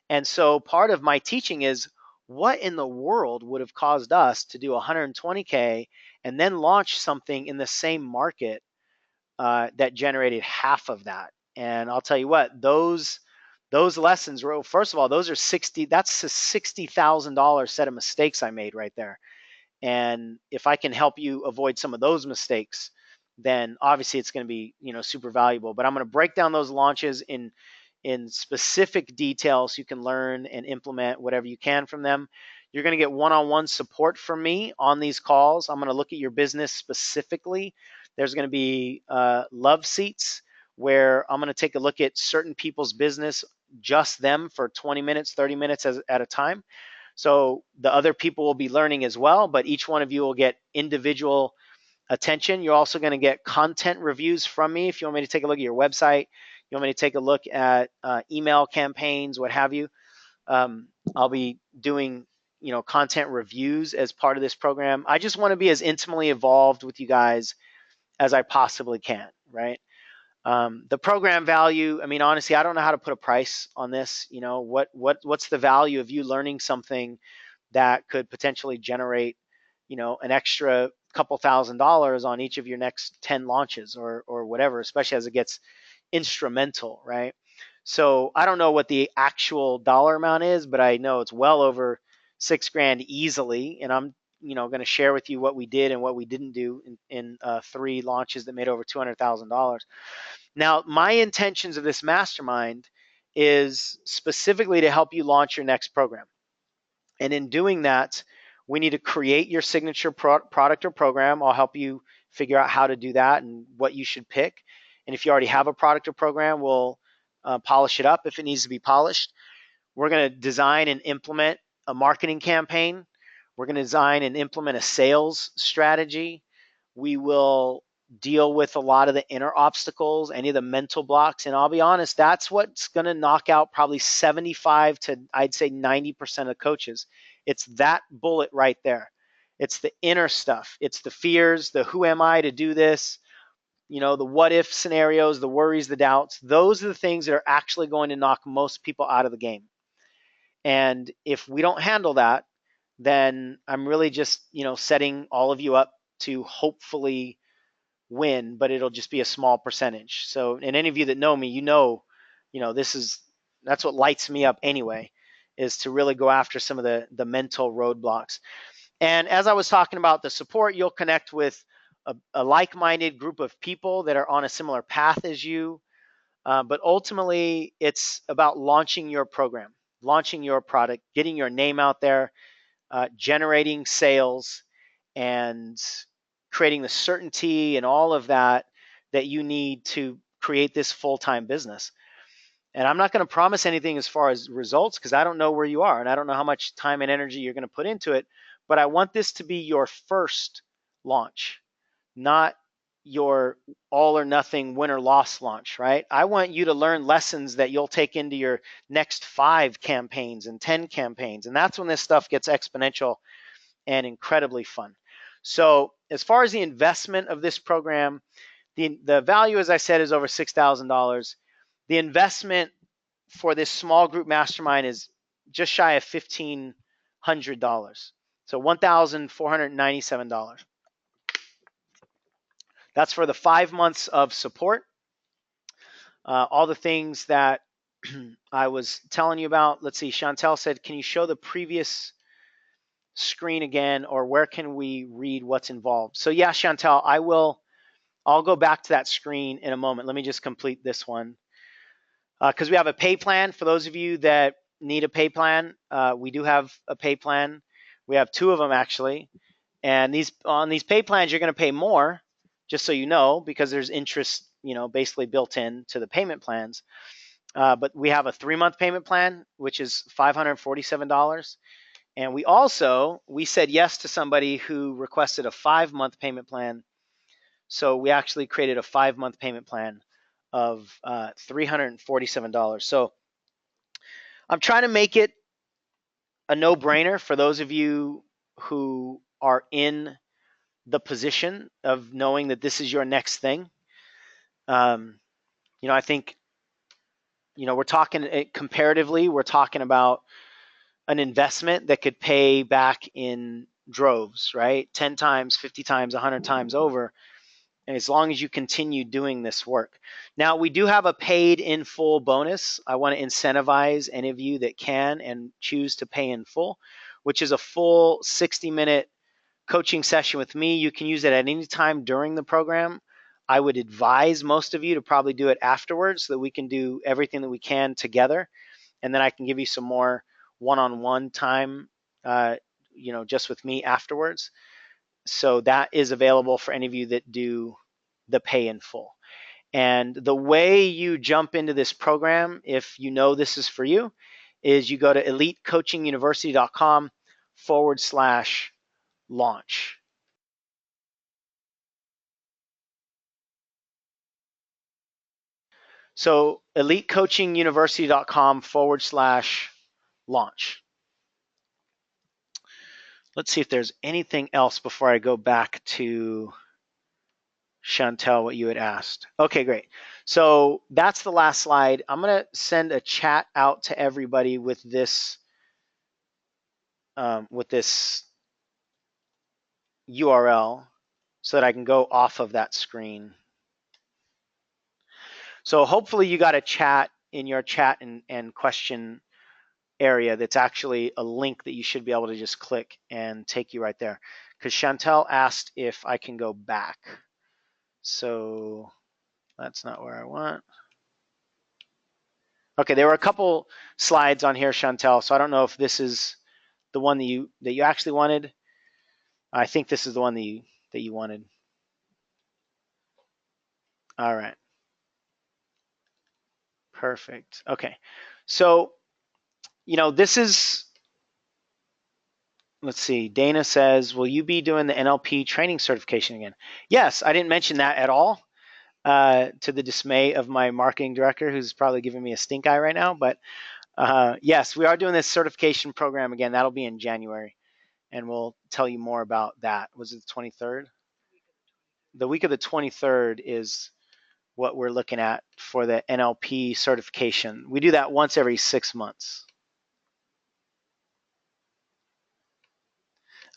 And so part of my teaching is what in the world would have caused us to do 120K and then launch something in the same market that generated half of that. And I'll tell you what, those lessons were, first of all, those are 60, that's a $60,000 set of mistakes I made right there. And if I can help you avoid some of those mistakes, then obviously it's going to be, super valuable. But I'm going to break down those launches in specific detail so you can learn and implement whatever you can from them. You're going to get one-on-one support from me on these calls. I'm going to look at your business specifically. There's going to be love seats where I'm going to take a look at certain people's business, just them, for 20 minutes, 30 minutes at a time. So the other people will be learning as well, but each one of you will get individual attention. You're also going to get content reviews from me. If you want me to take a look at your website, you want me to take a look at email campaigns, what have you, I'll be doing content reviews as part of this program. I just want to be as intimately involved with you guys as I possibly can, right? The program value, I mean, honestly, I don't know how to put a price on this. What's the value of you learning something that could potentially generate, an extra couple $1,000s on each of your next 10 launches or whatever, especially as it gets instrumental, right? So I don't know what the actual dollar amount is, but I know it's well over 6 grand easily. And I'm, going to share with you what we did and what we didn't do in 3 launches that made over $200,000. Now, my intentions of this mastermind is specifically to help you launch your next program. And in doing that, we need to create your signature product or program. I'll help you figure out how to do that and what you should pick. And if you already have a product or program, we'll polish it up if it needs to be polished. We're going to design and implement a marketing campaign. We're going to design and implement a sales strategy. We will deal with a lot of the inner obstacles, any of the mental blocks. And I'll be honest, that's what's going to knock out probably 75 to, I'd say, 90% of coaches. It's that bullet right there. It's the inner stuff. It's the fears, the who am I to do this, the what if scenarios, the worries, the doubts. Those are the things that are actually going to knock most people out of the game. And if we don't handle that, then I'm really just, setting all of you up to hopefully win, but it'll just be a small percentage. So, and any of you that know me, that's what lights me up anyway, is to really go after some of the mental roadblocks. And as I was talking about the support, you'll connect with a like-minded group of people that are on a similar path as you. But ultimately, it's about launching your program, launching your product, getting your name out there, generating sales, and creating the certainty and all of that you need to create this full-time business. And I'm not going to promise anything as far as results because I don't know where you are and I don't know how much time and energy you're going to put into it. But I want this to be your first launch, not your all or nothing win or loss launch, right? I want you to learn lessons that you'll take into your next 5 campaigns and 10 campaigns. And that's when this stuff gets exponential and incredibly fun. So as far as the investment of this program, the value, as I said, is over $6,000. The investment for this small group mastermind is just shy of $1,500. So $1,497. That's for the 5 months of support. All the things that I was telling you about. Let's see, Chantel said, can you show the previous screen again, or where can we read what's involved? So yeah, Chantel, I'll go back to that screen in a moment. Let me just complete this one. Because we have a pay plan. For those of you that need a pay plan, we do have a pay plan. We have 2 of them actually. And on these pay plans, you're going to pay more, just so you know, because there's interest, basically built in to the payment plans. But we have a 3-month payment plan, which is $547. And we said yes to somebody who requested a 5-month payment plan. So we actually created a 5-month payment plan of $347. So I'm trying to make it a no-brainer for those of you who are in the position of knowing that this is your next thing. I think, we're talking comparatively, we're talking about an investment that could pay back in droves, right? 10 times, 50 times, 100 times over. And as long as you continue doing this work. Now, we do have a paid in full bonus. I want to incentivize any of you that can and choose to pay in full, which is a full 60-minute coaching session with me. You can use it at any time during the program. I would advise most of you to probably do it afterwards so that we can do everything that we can together. And then I can give you some more one-on-one time, just with me afterwards. So that is available for any of you that do the pay in full. And the way you jump into this program, if you know this is for you, is you go to elitecoachinguniversity.com/launch. So elitecoachinguniversity.com/launch. Let's see if there's anything else before I go back to Chantel, what you had asked. Okay, great. So that's the last slide. I'm going to send a chat out to everybody with this URL so that I can go off of that screen. So hopefully you got a chat in your chat and question area that's actually a link that you should be able to just click and take you right there. Because Chantel asked if I can go back. So that's not where I want. Okay, there were a couple slides on here, Chantel, so I don't know if this is the one that you actually wanted. I think this is the one that you wanted. All right. Perfect. Okay. So, this is, let's see, Dana says, will you be doing the NLP training certification again? Yes, I didn't mention that at all, to the dismay of my marketing director, who's probably giving me a stink eye right now. But yes, we are doing this certification program again. That'll be in January, and we'll tell you more about that. Was it the 23rd? The week of the 23rd is what we're looking at for the NLP certification. We do that once every 6 months.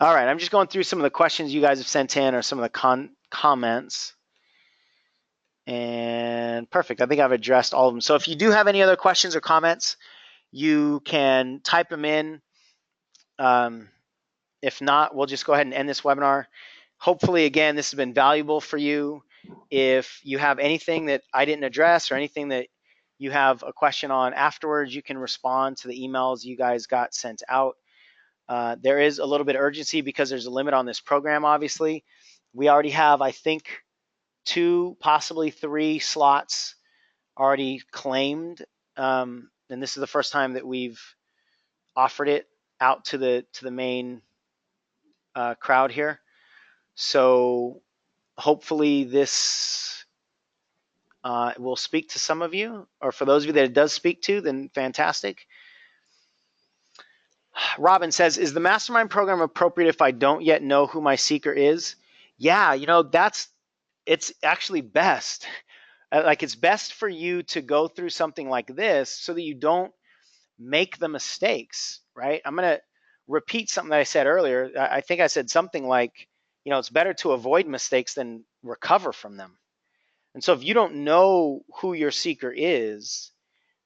All right, I'm just going through some of the questions you guys have sent in or some of the comments. And perfect, I think I've addressed all of them. So if you do have any other questions or comments, you can type them in. If not, we'll just go ahead and end this webinar. Hopefully, again, this has been valuable for you. If you have anything that I didn't address or anything that you have a question on afterwards, you can respond to the emails you guys got sent out. There is a little bit of urgency because there's a limit on this program, obviously. We already have, I think, 2, possibly 3 slots already claimed and this is the first time that we've offered it out to the main crowd here. So hopefully this will speak to some of you, or for those of you that it does speak to, then fantastic. Robin says, is the mastermind program appropriate if I don't yet know who my seeker is? Yeah, it's actually best. Like, it's best for you to go through something like this so that you don't make the mistakes, right? I'm going to repeat something that I said earlier. I think I said something like, it's better to avoid mistakes than recover from them. And so if you don't know who your seeker is,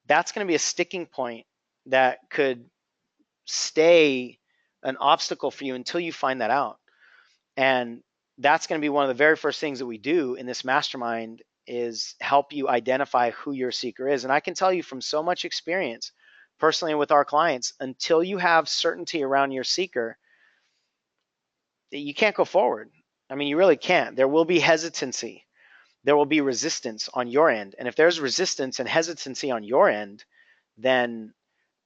that's going to be a sticking point that could stay an obstacle for you until you find that out. And that's going to be one of the very first things that we do in this mastermind is help you identify who your seeker is. And I can tell you from so much experience, personally with our clients, until you have certainty around your seeker, you can't go forward. I mean, you really can't. There will be hesitancy. There will be resistance on your end. And if there's resistance and hesitancy on your end, then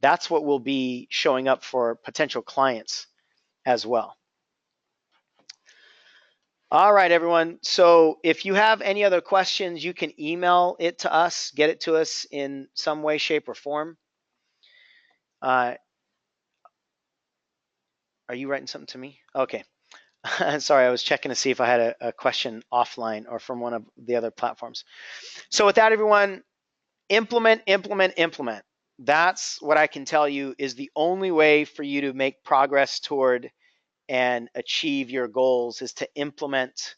that's what will be showing up for potential clients as well. All right, everyone. So if you have any other questions, you can email it to us, get it to us in some way, shape, or form. Are you writing something to me? Okay. Sorry, I was checking to see if I had a question offline or from one of the other platforms. So with that, everyone, implement, implement, implement. That's what I can tell you is the only way for you to make progress toward and achieve your goals is to implement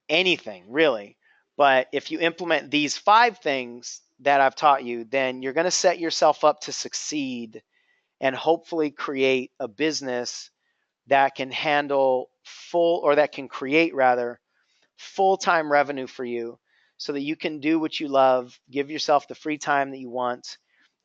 anything, really. But if you implement these 5 things that I've taught you, then you're going to set yourself up to succeed and hopefully create a business that can handle that can create rather full-time revenue for you so that you can do what you love, give yourself the free time that you want,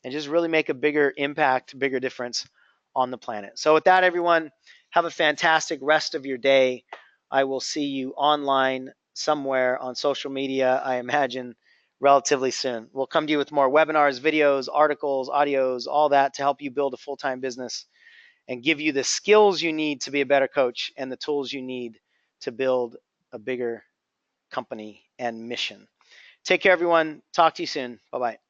and just really make a bigger impact, bigger difference on the planet. So with that, everyone, have a fantastic rest of your day. I will see you online somewhere on social media, I imagine, relatively soon. We'll come to you with more webinars, videos, articles, audios, all that to help you build a full-time business and give you the skills you need to be a better coach and the tools you need to build a bigger company and mission. Take care, everyone. Talk to you soon. Bye-bye.